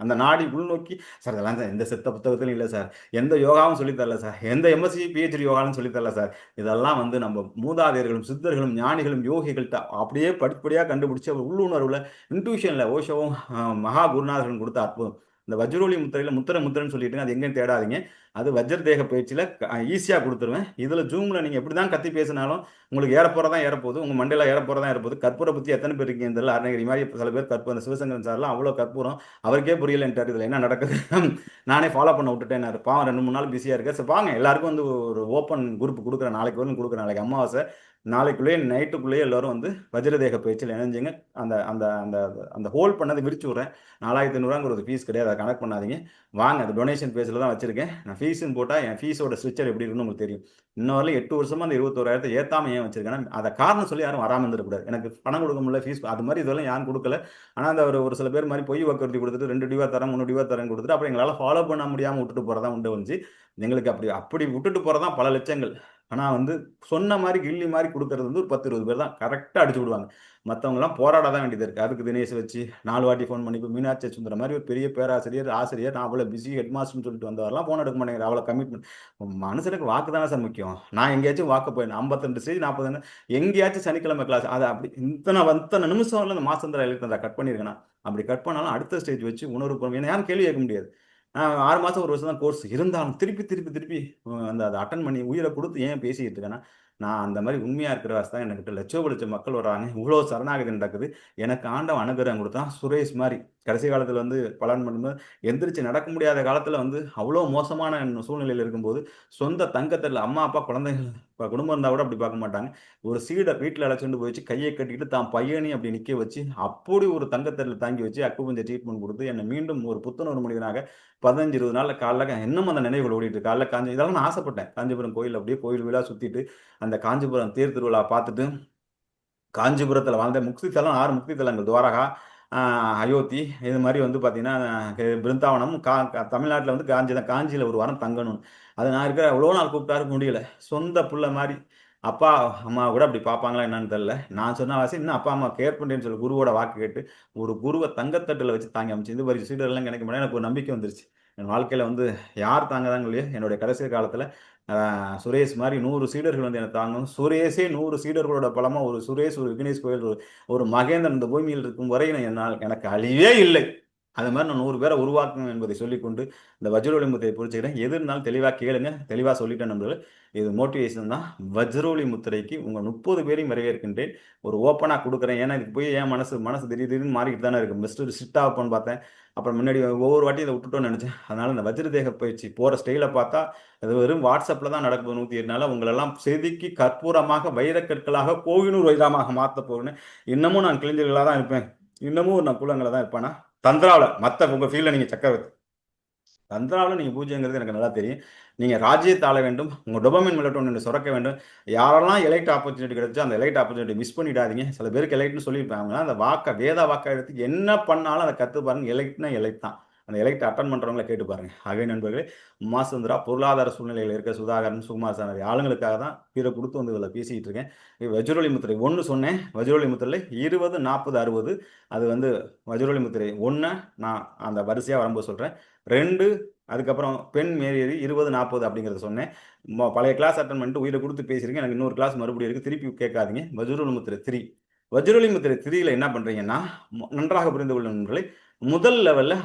அந்த நாடி உள்நோக்கி சார் இதெல்லாம் எந்த சித்த புத்தகத்திலும் இல்லை சார், எந்த யோகாவும் சொல்லித்தரல சார், எந்த எம்எஸ்சி பிஹெச்டி யோகாவும் சொல்லித்தரல சார். இதெல்லாம் நம்ம மூதாதையர்களும் சித்தர்களும் ஞானிகளும் யோகிகள்கிட்ட அப்படியே படிப்படியாக கண்டுபிடிச்சி அவர் உள்ளுணர்வுல இன்ட்யூஷன்ல ஓஷோவும் மகா குருநாதர்களும் கொடுத்த அற்புதம். இந்த வஜ்ரோலி முத்திரையில முத்திரைன்னு சொல்லிட்டு அது எங்கேயும் தேடாதீங்க. அது வஜ்ர தேக பயிற்சியில ஈஸியாக கொடுத்துருவேன். இதுல ஜூம்ல நீங்க எப்படிதான் கத்தி பேசினாலும் உங்களுக்கு ஏறப்போறதான் ஏறப்போகுது, உங்க மண்டையில ஏறப்போறதான் ஏறப்போகுது. கற்பூரை பத்தி எத்தனை பேர் இருக்கீங்க தெரியல. அருணகிரி மாதிரி சில பேர் கற்பூரம், சிவசங்கரன் சார்லாம் அவ்வளோ கற்பூரம், அவருக்கே புரியலன்ட்டார் இதுல என்ன நடக்குது. நானே ஃபாலோ பண்ண விட்டுட்டேன். பாவம் 2-3 நாள் பிஸியா இருக்க. சரி வாங்க எல்லாருக்கும் ஒரு ஓப்பன் குரூப் கொடுக்குறேன். நாளைக்கு வரலும் கொடுக்குறேன். நாளைக்கு அமாவாசை, நாளைக்குள்ளேயே நைட்டுக்குள்ளேயே எல்லாரும் வஜ்ரதேக பயிற்சியில் இணைஞ்சுங்க. அந்த அந்த அந்த அந்த ஹோல்ட் பண்ணதை விரிச்சு விட்றேன். 4500 ஃபீஸ் கிடையாது, அதை கனெக்ட் பண்ணாதீங்க. வாங்க, அது டொனேஷன் பேஜில் தான் வச்சிருக்கேன். நான் ஃபீஸ்ன்னு போட்டால் என் ஃபீஸோட ஸ்ட்ரக்சர் எப்படி இருக்குன்னு உங்களுக்கு தெரியும். இன்னும் வரல 8 வருஷமா அந்த 21,000 ஏற்றாம ஏன் வச்சிருக்கேன், அதை காரணம் சொல்லி யாரும் வராமல் இருந்துடக்கூடாது. எனக்கு பணம் கொடுக்க முடியல, ஃபீஸ் அது மாதிரி இதெல்லாம் யாரும் கொடுக்கல. ஆனால் அந்த ஒரு சில பேர் மாதிரி பொய் வாக்குறுதி கொடுத்துட்டு 2 டிவா தரேன் 3 டிவா தரேன் கொடுத்துட்டு அப்புறம் எங்களால் ஃபாலோ பண்ண முடியாமல் விட்டுட்டு போகிறதா உண்டு வந்துச்சு. எங்களுக்கு அப்படி விட்டுட்டு போகிறதான் பல லட்சங்கள். ஆனால் சொன்ன மாதிரி கில்லி மாதிரி கொடுக்கறது ஒரு 10-20 பேர் தான் கரெக்டாக அடிச்சு விடுவாங்க. மற்றவங்கலாம் போராட தான் வேண்டியது இருக்குது. அதுக்கு தினேஷ் வச்சு 4 வாட்டி ஃபோன் பண்ணி, இப்போ மீனாட்சி சுந்தரம் மாதிரி ஒரு பெரிய பேராசிரியர் ஆசிரியர், நான் அவ்வளோ பிஸி ஹெட் மாஸ்டர்னு சொல்லிட்டு வந்தவரெலாம் ஃபோன் எடுக்க மாட்டேங்கிற. அவ்வளோ கமிட்மெண்ட். மனுஷனுக்கு வாக்கு தானே சார் முக்கியம். நான் எங்கேயாச்சும் வாக்கு போயிடணும் 52 ஸ்டேஜ் 40 எங்கேயாச்சும் சனிக்கிழமை கிளாஸ் அதை அப்படி இத்தனை நிமிஷம் இந்த மாசந்திர எழுத்து அதை கட் பண்ணியிருக்கேன். அப்படி கட் பண்ணாலும் அடுத்த ஸ்டேஜ் வச்சு உணர்வு என்ன யாரும் கேள்வி கேட்க முடியாது. 6 மாதம் 1 வருஷம் தான் கோர்ஸ் இருந்தாலும் திருப்பி அதை அட்டன் பண்ணி உயிரை கொடுத்து ஏன் பேசிக்கிட்டு இருக்கேன்னா, நான் அந்த மாதிரி உண்மையாக இருக்கிற வாசி தான் என்கிட்ட லட்ச மக்கள் வராங்க. இவ்வளோ சரணாகதி நடக்குது. எனக்கு ஆண்டவன் அனுகிரகம் கொடுத்தான். சுரேஷ் மாதிரி கடைசி காலத்தில் பலன் பண்ணும்போது எந்திரிச்சு நடக்க முடியாத காலத்தில் அவ்வளோ மோசமான சூழ்நிலையில் இருக்கும்போது சொந்த தங்கத்தில் அம்மா அப்பா குழந்தைகள் குடும்பம் இருந்தால் கூட அப்படி பார்க்க மாட்டாங்க. ஒரு சீடை வீட்டில் அழைச்சிட்டு போயிடுச்சு, கையை கட்டிக்கிட்டு தான் பையனையும் அப்படி நிற்க வச்சு அப்படி ஒரு தங்கத்தில் தாங்கி வச்சு அக்குபஞ்சர் ட்ரீட்மெண்ட் கொடுத்து என்னை மீண்டும் ஒரு புத்துணர்வு மனிதனாக 15-20 நாள்ல காலைல இன்னும் அந்த நினைவுகள் ஓடிட்டு இருக்கு. காலைல இதெல்லாம் நான் ஆசைப்பட்டேன். காஞ்சிபுரம் கோயில் அப்படியே கோயில் வீழா சுத்திட்டு அந்த காஞ்சிபுரம் தேர் திருவிழா பார்த்துட்டு காஞ்சிபுரத்தில் வாழ்ந்த முக்தி தலம் 6 முக்தி தலங்கள் துவாரகா, அயோத்தி, இது மாதிரி பார்த்தீங்கன்னா பிருந்தாவனம், தமிழ்நாட்டில் காஞ்சியில் ஒரு வாரம் தங்கணும். அது நான் இருக்கிற எவ்வளோ நாள் கூப்பிட்டாரு முடியல. சொந்த புள்ள மாதிரி அப்பா அம்மா கூட அப்படி பார்ப்பாங்களா என்னன்னு தெரியல. நான் சொன்ன வாசி இன்னும் அப்பா அம்மா கேர் பண்ணுறேன்னு சொல்லி குருவோட வாக்கு கேட்டு ஒரு குருவை தங்கத்தட்டில் வச்சு தாங்கி அமைச்சு இது மாதிரி சீடர்லாம் கிடைக்க முடியாது. எனக்கு ஒரு நம்பிக்கை வந்துருச்சு. என் வாழ்க்கையில் யார் தாங்கதாங்க இல்லையோ என்னுடைய கடைசி காலத்தில் சுரேஷ் மாதிரி 100 சீடர்கள் என்னை தாங்கணும். சுரேஷே 100 சீடர்களோட பலமா ஒரு சுரேஷ், ஒரு விக்னேஷ் கோயில், ஒரு மகேந்திரன் இந்த பூமியில் இருக்கும் வரை எனக்கு அழிவே இல்லை. அது மாதிரி நான் 100 பேரை உருவாக்கணும் என்பதை சொல்லிக்கொண்டு இந்த வஜ்ரோலி முத்திரையை புரிச்சுக்கிறேன். எது இருந்தாலும் தெளிவாக கேளுங்க. தெளிவாக சொல்லிட்டேன் நண்பர்கள். இது மோட்டிவேஷன் தான். வஜ்ரோலி முத்திரைக்கு உங்கள் 30 பேரையும் வரவேற்கின்றேன். ஒரு ஓப்பனாக கொடுக்குறேன். ஏன்னா இதுக்கு போய் என் மனசு திடீர்னு மாறிக்கிட்டு தானே இருக்கு. மிஸ்டர் ஸ்ட்ரிக்டாக வைப்போன்னு பார்த்தேன். அப்புறம் முன்னாடி ஒவ்வொரு வாட்டியும் இதை விட்டுட்டோன்னு நினச்சேன். அதனால இந்த வஜ்ரதேக பயிற்சி போகிற ஸ்டைலை பார்த்தா அது வெறும் வாட்ஸ்அப்பில் தான் நடக்குது. 107 உங்களெல்லாம் செதுக்கி கற்பூரமாக வைரக்கற்களாக கோவினூர் வைரமாக மாற்ற போகிறேன். இன்னமும் நான் கிழிஞ்சல்களாக தான் இருப்பேன். இன்னமும் நான் குலங்களை தான் இருப்பேன்னா தந்திராவில் மற்ற உங்கள் ஃபீல்டில் நீங்கள் சக்கரவர்த்தி தந்திராவில் நீங்கள் பூஜைங்கிறது எனக்கு நல்லா தெரியும். நீங்கள் ராஜ்யத்தை ஆள வேண்டும். உங்கள் டொபமைன் மெலட்டோனின் சுரக்க வேண்டும். யாரெல்லாம் எலைட் ஆப்பர்ச்சுனிட்டி கிடைச்சோ அந்த எலைட் ஆப்பர்ச்சுனிட்டி மிஸ் பண்ணிடாதீங்க. சில பேருக்கு எலைட்னு சொல்லியிருப்பாங்க. அந்த வேத வாக்கை எடுத்து என்ன பண்ணாலும் அதை கற்று பாருங்க. எலைட்னா எலைட் தான். அந்த எலைட்டை அட்டன் பண்ணுறவங்கள கேட்டு பாருங்க. ஆகவே நண்பர்களே, உமாசுந்தரா பொருளாதார சூழ்நிலையில் இருக்க சுதாகரன், சுகுமார் சார் ஆளுங்களுக்காக தான் கீழே கொடுத்து இதில் பேசிக்கிட்டு இருக்கேன். வஜ்ரோலி முத்திரை 1 சொன்னேன். வஜ்ரோலி முத்திரையில் 20, 40, 60 அது வஜ்ரோலி முத்திரை 1 நான் அந்த வரிசையாக வரும்போது சொல்கிறேன். 2 அதுக்கப்புறம் பெண் மேரியரி 20, 40 அப்படிங்கிறத சொன்னேன். பழைய கிளாஸ் அட்டன் பண்ணிட்டு உயிரை கொடுத்து பேசியிருக்கேன். எனக்கு இன்னொரு கிளாஸ் மறுபடியும் இருக்குது. திருப்பி கேட்காதீங்க. வஜ்ரோலி முத்திரை 3 வஜ்ரோலி முத்திரை 3ல என்ன பண்ணுறீங்கன்னா நன்றாக புரிந்து கொள்ளும் நண்பர்களே, முதல் லெவலில்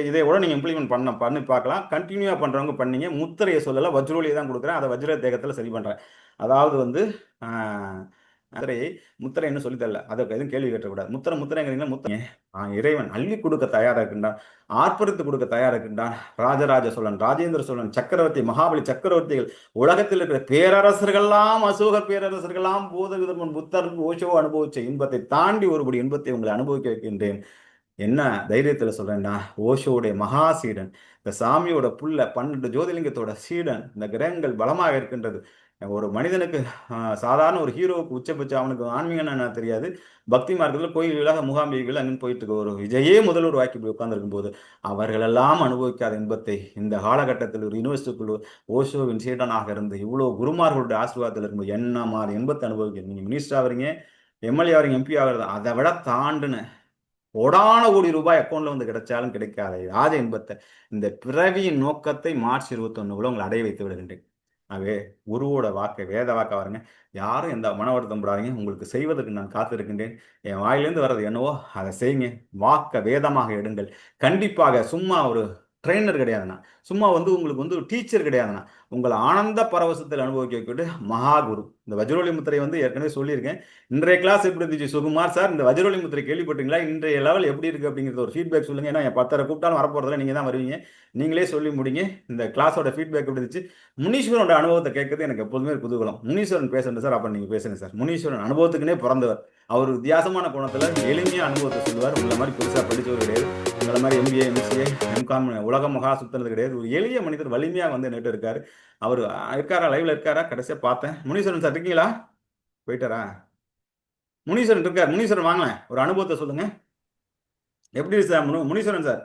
இதை கூட நீங்கள் இம்ப்ளிமெண்ட் பண்ணி பார்க்கலாம். கண்டினியூவாக பண்ணுறவங்க பண்ணீங்க. முத்திரையை சொல்லலை, வஜ்ரோலியை தான் கொடுக்குறேன். அதை வஜ்ர தேகத்தில் சரி பண்ணுறேன். அதாவது முத்திரை என்ன சொல்லி தரல, அதுக்கு எதுவும் கேள்வி கேட்டக்கூடாது. முத்திரைங்கிறீங்கன்னா இறைவன் அள்ளி கொடுக்க தயாராக இருக்கின்றான், ஆர்ப்பரித்து கொடுக்க தயாராக இருக்கின்றான். ராஜராஜ சோழன், ராஜேந்திர சோழன், சக்கரவர்த்தி, மகாபலி சக்கரவர்த்திகள், உலகத்தில் இருக்கிற பேரரசர்கள்லாம், அசோகர் பேரரசர்கள்லாம், போதவிதர்மன், புத்தர், ஓஷோ அனுபவிச்ச இன்பத்தை தாண்டி ஒருபடி இன்பத்தை உங்களை அனுபவிக்க வைக்கின்றேன். என்ன தைரியத்துல சொல்றேன்னா, ஓஷோவுடைய மகா சீடன், இந்த சாமியோட புள்ள 12 ஜோதிலிங்கத்தோட சீடன், இந்த கிரகங்கள் பலமாக இருக்கின்றது. ஒரு மனிதனுக்கு சாதாரண ஒரு ஹீரோவுக்கு உச்சபட்சம் அவனுக்கு ஆன்மீகம் என்ன தெரியாது, பக்தி மார்க்கத்தில் கோயில்களாக முகாம்பிகள் அங்கே போயிட்டு இருக்க ஒரு விஜயே முதல்வர் வாக்கி போய் உட்கார்ந்துருக்கும் போது அவர்களெல்லாம் அனுபவிக்காத இன்பத்தை இந்த காலகட்டத்தில் ஒரு யூனிவர்சிட்டிக்குள்ள ஓஷோவின் சீடனாக இருந்து இவ்வளோ குருமார்களுடைய ஆசீர்வாதத்தில் இருக்கும்போது என்ன மாதிரி இன்பத்தை அனுபவிக்க நீங்கள் மினிஸ்டர் ஆகிறீங்க, எம்எல்ஏ ஆகிறீங்க, எம்பி ஆகிறது, அதை விட தாண்டுன கோடான கோடி ரூபாய் அக்கௌண்ட்ல வந்து கிடைச்சாலும் கிடைக்காத ராஜ இன்பத்தை, இந்த பிறவியின் நோக்கத்தை மார்ச் 21 உங்களை அடைய வைத்து விடுகின்றேன். ஆகவே குருவோட வாக்கை வேத வாக்கா வருங்க. யாரும் எந்த மன வருத்தம் படாதீங்க. உங்களுக்கு செய்வதற்கு நான் காத்திருக்கின்றேன். என் வாயிலிருந்து வர்றது என்னவோ அதை செய்யுங்க. வாக்க வேதமாக எடுங்கள். கண்டிப்பாக சும்மா ஒரு ட்ரெயினர் கிடையாதுண்ணா, சும்மா உங்களுக்கு ஒரு டீச்சர் கிடையாதுண்ணா, உங்களை ஆனந்த பரவசத்தில் அனுபவிக்க வைக்கிட்டு மகாகுரு. இந்த வஜ்ரோலி முத்திரை ஏற்கனவே சொல்லியிருக்கேன். இன்றைய கிளாஸ் எப்படி இருந்துச்சு சுகுமார் சார்? இந்த வஜ்ரோலி முத்திரை கேள்விப்பட்டீங்களா? இன்றைய லெவல் எப்படி இருக்கு அப்படிங்கிறது ஒரு ஃபீட்பேக் சொல்லுங்க. ஏன்னா என் 10 கூப்பிட்டாலும் வரப்போறதில்ல, நீங்க தான் வருவீங்க. நீங்களே சொல்லி முடிங்க. இந்த கிளாஸோட ஃபீட்பேக் எப்படி இருந்துச்சு? முனீஸ்வரனோட அனுபவத்தை கேட்கறது எனக்கு எப்போதுமே குதூகலம். முனீஸ்வரன் பேசுறது சார், அப்ப நீங்க பேசுங்க சார். முனீஸ்வரன் அனுபவத்துக்குனே பிறந்தவர். அவர் வித்தியாசமான கோணத்துல எளிமையா அனுபவத்தை சொல்லுவார். உங்களை மாதிரி பெருசா படிச்சவர் கிடையாது, உங்களை மாதிரி எம்பிஏ, எம்சிஏ, எம்காம் உலக மகா சுத்தினது கிடையாது. ஒரு எளிய மனிதர் வலிமையா நெட்டு இருக்காரு. அவர் இருக்காரா? லைவ்ல இருக்காரா? கடைசியா பார்த்தேன். முனீஸ்வரன் சார் இருக்கீங்களா? போயிட்டாரா? முனீஸ்வரன் இருக்கார். முனீஸ்வரன் வாங்க, ஒரு அனுபவத்தை சொல்லுங்க. எப்படி சார் முனீஸ்வரன் சார்,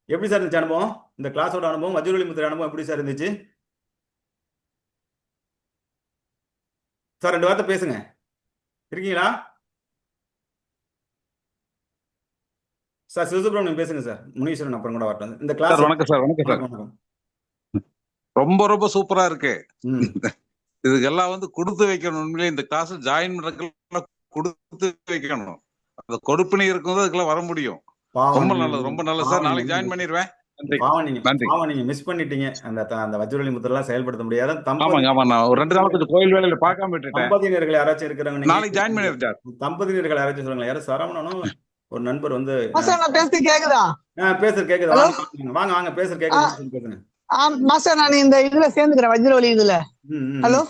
எப்படி சார் இருந்துச்சு அனுபவம்? இந்த கிளாஸோட அனுபவம், வஜ்ரோலி முத்திரை அனுபவம் எப்படி சார் இருந்துச்சு சார்? 2 வார்த்தை பேசுங்க. இருக்கீங்களா சார்? சிவசுப்ரமணியம் பேசுங்க சார். முனீஸ்வரன் அப்புறம் கூட வரட்டும். இந்த கிளாஸ் வணக்கம் சார். வணக்கம் சார். வணக்கம். ரொம்ப ரொம்ப சூப்பரா இருக்கு. இதுக்கெல்லாம் கொடுத்து வைக்கணும். உண்மையிலே இந்த கிளாஸ் ஜாயின் பண்றதுக்கு கொடுத்து வைக்கணும். அந்த கொடுப்பினை இருக்கும்போது அதுக்கெல்லாம் வர முடியும். ரொம்ப நல்லது, ரொம்ப நல்லது சார். நாளைக்கு ஜாயின் பண்ணிடுவேன். நீங்க மிஸ் பண்ணிட்டீங்க. அந்த வஜ்ரோலி முத்திரெல்லாம் செயல்படுத்த முடியாது. ஆமா, நான் ஒரு 2 நாள் கொஞ்சம் கோயில் வேலையில பார்க்காம விட்டுட்டேன். தம்பதியினர்கள் யாராச்சும் இருக்கிறவங்க நாளைக்கு ஜாயின் பண்ணிருக்கார். தம்பதியினர்கள் யாராச்சும் சொல்லுங்க. யாரும் சரவணனும் ஒரு நண்பர் பேசுறது கேக்குதா? பேசுறது கேக்குது. வாங்க வாங்க, பேசுறது கேக்குது, பேசுங்க. மாஸ்டர், நான் இந்த இதுல சேர்ந்துக்கிறேன், வஜ்ரோலி இதுல. ஹலோ,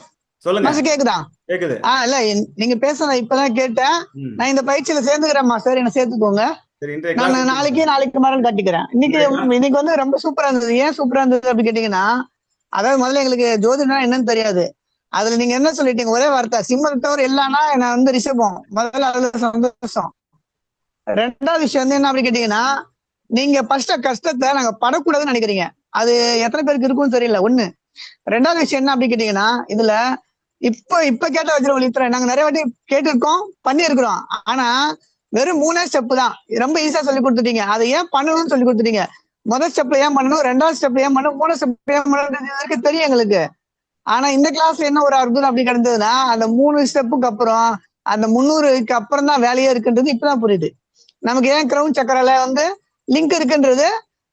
சொல்லுங்க. மாஸ்டர் கேக்குதா? கேக்குது. இல்ல, நீங்க பேசுறத இப்பதான் கேட்டேன். நான் இந்த பயிற்சியில சேர்ந்துக்கிறேன் மாஸ்டர், என்ன சேர்த்துக்கோங்க. நான் நாளைக்கு மரம் கட்டிக்கிறேன். இன்னைக்கு ரொம்ப சூப்பரா இருந்தது. ஏன் சூப்பரா இருந்தது அப்படி கேட்டீங்கன்னா, அதாவது முதல்ல எங்களுக்கு ஜோதிடம்னா என்னன்னு தெரியாது. அதுல நீங்க என்ன சொல்லிட்டீங்க, ஒரே வார்த்தை, சிம்மத்தை தவிர எல்லாம்னா நான் ரிஷபம். முதல்ல அதுல சந்தோஷம். 2வது விஷயம் என்ன அப்படி கேட்டீங்கன்னா, நீங்க ஃபர்ஸ்ட் கஷ்டத்தை நாங்க படக்கூடாதுன்னு நினைக்கிறீங்க. அது எத்தனை பேருக்கு இருக்கும்னு தெரியல. 1. 2வது விஷயம் என்ன அப்படி கேட்டீங்கன்னா, இதுல இப்ப கேட்ட வஜ்ரோலி நாங்க நிறைய வாட்டி கேட்டிருக்கோம், பண்ணிருக்கிறோம். ஆனா வெறும் 3 ஸ்டெப் தான். ரொம்ப ஈஸியா சொல்லி கொடுத்துட்டீங்க. அதை ஏன் பண்ணணும்னு சொல்லி கொடுத்துட்டீங்க. முதல் ஸ்டெப்ல ஏன் பண்ணணும், 2வது ஸ்டெப்ல ஏன் பண்ணணும், 3 ஸ்டெப் ஏன் பண்ணணும் தெரியும் எங்களுக்கு. ஆனா இந்த கிளாஸ் என்ன ஒரு அற்புதம் அப்படி கிடந்ததுன்னா, அந்த 3 ஸ்டெப்புக்கு அப்புறம் அந்த 300க்கு அப்புறம் தான் வேலையே இருக்குன்றது இப்பதான் புரியுது. நமக்கு ஏன் கிரவுன் சக்கரால லிங்க் இருக்குன்றது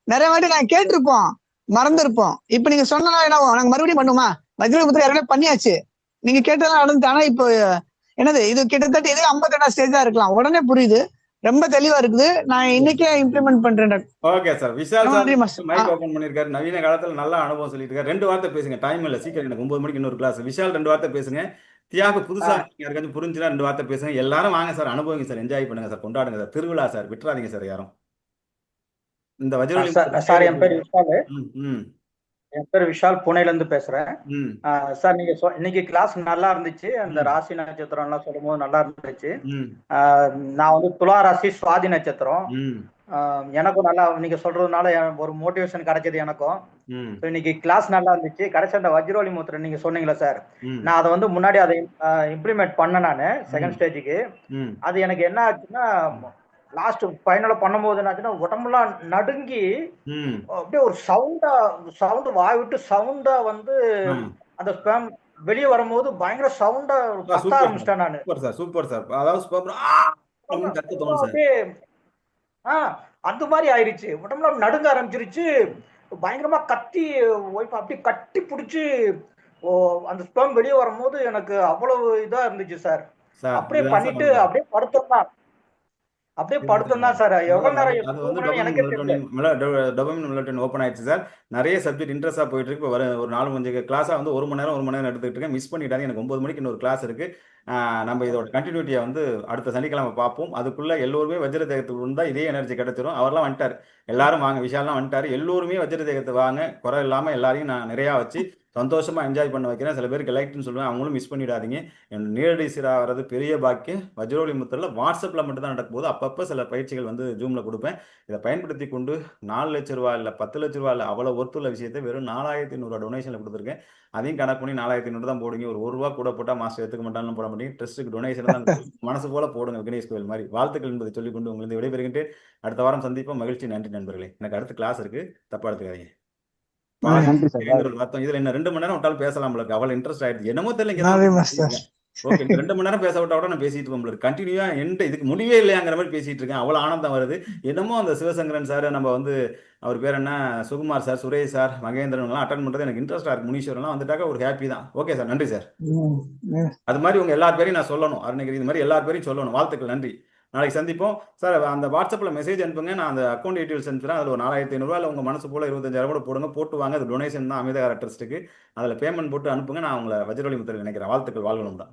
நிறைய வாட்டி நாங்க கேட்டிருப்போம், மறந்துருப்போம். இப்ப நீங்க சொன்னா என்ன, நாங்க மறுபடியும் பண்ணுமா? வஜ்ரோலி முத்திரை ஏற்கனவே பண்ணியாச்சு, நீங்க கேட்டதெல்லாம் நடந்துச்சு. ஆனா இப்போ என்னது, இது கிட்டத்தட்ட இதே 52 ஸ்டேஜா இருக்கலாம். உடனே புரியுது, ரொம்ப தெளிவா இருக்குது. நான் இன்னைக்கே இம்ப்ளிமெண்ட் பண்றேன். Okay sir. Vishal sir mike open பண்ணிருக்காரு. நவீன காலத்துல நல்ல அனுபவம் சொல்லிட்டு இருக்காரு. 2 வார்த்தை பேசுங்க. டைம் இல்ல, சீக்கிரம், எனக்கு 9 மணிக்கு இன்னொரு கிளாஸ். விஷால் 2 வார்த்தை பேசுங்க. தியாக புதுசா யாருக்காச்சும் புரிஞ்சுனா 2 வார்த்தை பேசுங்க. எல்லாரும் வாங்க சார், அனுபவிங்க சார், என்ஜாய் பண்ணுங்க சார், கொண்டாடுங்க சார். திருவிழா சார், விட்டுறாதீங்க சார் யாரும். இந்த வஜ்ரோலி சார், என் பேர் விஷால். என் பேர் விஷால், புனேல இருந்து பேசுறேன் சார். நீங்க இன்னைக்கு கிளாஸ் நல்லா இருந்துச்சு. அந்த ராசி நட்சத்திரம் எல்லாம் சொல்லும் போது நல்லா இருந்துச்சு. நான் துலா ராசி, சுவாதி நட்சத்திரம். எனக்கும் நல்லா நீங்க சொல்றதுனால ஒரு மோட்டிவேஷன் கிடைச்சது எனக்கும். இன்னைக்கு கிளாஸ் நல்லா இருந்துச்சு. கடைசி அந்த வஜ்ரோலி முத்திரை நீங்க சொன்னீங்களா சார், நான் அதை முன்னாடி அதை இம்ப்ளிமெண்ட் பண்ண நானு செகண்ட் ஸ்டேஜுக்கு. அது எனக்கு என்ன ஆச்சுன்னா, லாஸ்ட் ஃபைனலா பண்ணும்போது என்னாச்சுன்னா, உடம்புலாம் நடுங்கி அப்படியே ஒரு சவுண்ட் வாய் விட்டு சவுண்டா அந்த ஸ்பேம் வெளியே வரும்போது பயங்கர சவுண்டா கத்த ஆரம்பிச்சிட்டேன் நானு. Super sir. அதாவது அப்படியே அந்த மாதிரி ஆயிடுச்சு. உடம்புல நடுங்க ஆரம்பிச்சிருச்சு. பயங்கரமா கத்தி அப்படியே கட்டி பிடிச்சி அந்த ஸ்பேம் வெளியே வரும்போது எனக்கு அவ்வளவு இதா இருந்துச்சு சார். அப்படியே பண்ணிட்டு அப்படியே படுத்தோம்னா அப்படியே படுத்தம் தான் சார். எவ்வளவு நேரம் அது எப்படி வந்து தூங்குனேன்னு எனக்கே தெரியல. டொபமின் மெலட்டோனின் ஓப்பன் ஆயிடுச்சு சார். நிறைய சப்ஜெக்ட் இன்ட்ரெஸ்டா போயிட்டு இருக்கு. இப்போ வர ஒரு 4-5 கிளாஸா வந்து 1 மணி நேரம் எடுத்துக்கிட்டு இருக்கேன். மிஸ் பண்ணிட்டாங்க. எனக்கு 9 மணிக்கு இன்னொரு கிளாஸ் இருக்கு. நம்ம இதோட கண்டினியூட்டியை வந்து அடுத்த சனிக்கிழமை பார்ப்போம். அதுக்குள்ள எல்லோருமே வஜ்ர தேகத்துக்கு இருந்தா இதே எனர்ஜி கிடைச்சிரும். அவர்லாம் வந்துட்டார். எல்லாரும் வாங்க, விஷால்லாம் வந்துட்டாரு. எல்லோருமே வஜ்ர தேகத்தை வாங்க, குறை இல்லாம எல்லாரையும் நான் நிறையா வச்சு சந்தோஷமா என்ஜாய் பண்ண வைக்கிறேன். சில பேருக்கு லைட்னு சொல்லுவேன், அவங்களும் மிஸ் பண்ணிடாதீங்க. என் நேரடி சீராக வர்றது பெரிய பாக்கியம். வஜ்ரோலி முத்திரில் வாட்ஸ்அப்பில் மட்டும் தான் நடக்கும் போது அப்பப்போ சில பயிற்சிகள் வந்து ஜூமில் கொடுப்பேன். இதை பயன்படுத்தி கொண்டு 4 லட்ச ரூபா இல்லை 10 லட்ச ரூபா இல்லை அவ்வளோ ஒர்த்துள்ள விஷயத்தை வெறும் 4500 டொனேஷனில் கொடுத்துருக்கேன். அதையும் கணக்கு பண்ணி 4500 தான் போடுங்க. ஒரு ரூபா கூட போட்டால் மாஸ்டர் எடுத்துக்க மாட்டாலும் போட மாட்டேங்க. ட்ரஸ்ட்டுக்கு டொனேஷன் தான் மனசு போல போடுங்க. விக்னேஷ் கோயில் மாதிரி வாழ்த்துக்கள் என்பதை சொல்லிக்கொண்டு உங்களுக்கு விடைபெறுகிட்டு அடுத்த வாரம் சந்திப்போம். மகிழ்ச்சி. நன்றி நண்பர்களே. எனக்கு அடுத்த கிளாஸ் இருக்கு, தப்பா எடுத்துக்காதீங்க. நன்றி சார். அர்த்தம் இதுல என்ன 2 மணி நேரம் விட்டாலும் பேசலாம். அவ்வளவு இன்ட்ரெஸ்ட் ஆயிடுச்சு. என்னமோ தெரியல. நன்றி மாஸ்டர். ஓகே, 2 மணி நேரம் பேச விட்டா கூட நான் பேசிட்டு இருக்கோம். கண்டினியூவா எந்த இதுக்கு முடிவே இல்லையாங்கிற மாதிரி பேசிட்டு இருக்கேன். அவ்வளவு ஆனந்தம் வருது. என்னமோ அந்த சிவசங்கரன் சார், நம்ம வந்து அவர் பேர் என்ன, சுகுமார் சார், சுரேஷ் சார், மகேந்திரன் எல்லாம் அட்டன் பண்றது எனக்கு இன்ட்ரெஸ்டா இருக்கு. முனீஸ்வரன்லாம் வந்துட்டாக்க ஒரு ஹாப்பி தான். ஓகே சார், நன்றி சார். அது மாதிரி உங்க எல்லார் பேரையும் நான் சொல்லணும். அருணகிரி இது மாதிரி எல்லார் பேரையும் சொல்லணும். வாழ்த்துக்கள், நன்றி. நாளைக்கு சந்திப்போம் சார். அந்த வாட்ஸ்அப்பில் மெசேஜ் அனுப்புங்க. நான் அந்த அக்கௌண்ட் டீட்டெயில்ஸ் அனுப்புறேன். அதில் ஒரு 4500 இல்லை உங்கள் மனசு போல 25,000 கூட போடுங்க. போட்டு வாங்க. அது டொனேஷன் தான் அமிர்தகார ட்ரஸ்ட்டுக்கு. அதில் பேமெண்ட் போட்டு அனுப்புங்க. நான் உங்களை வஜ்ரோலி முத்திரை நினைக்கிறேன். வாழ்த்துக்கள், வாழ்வனும் தான்.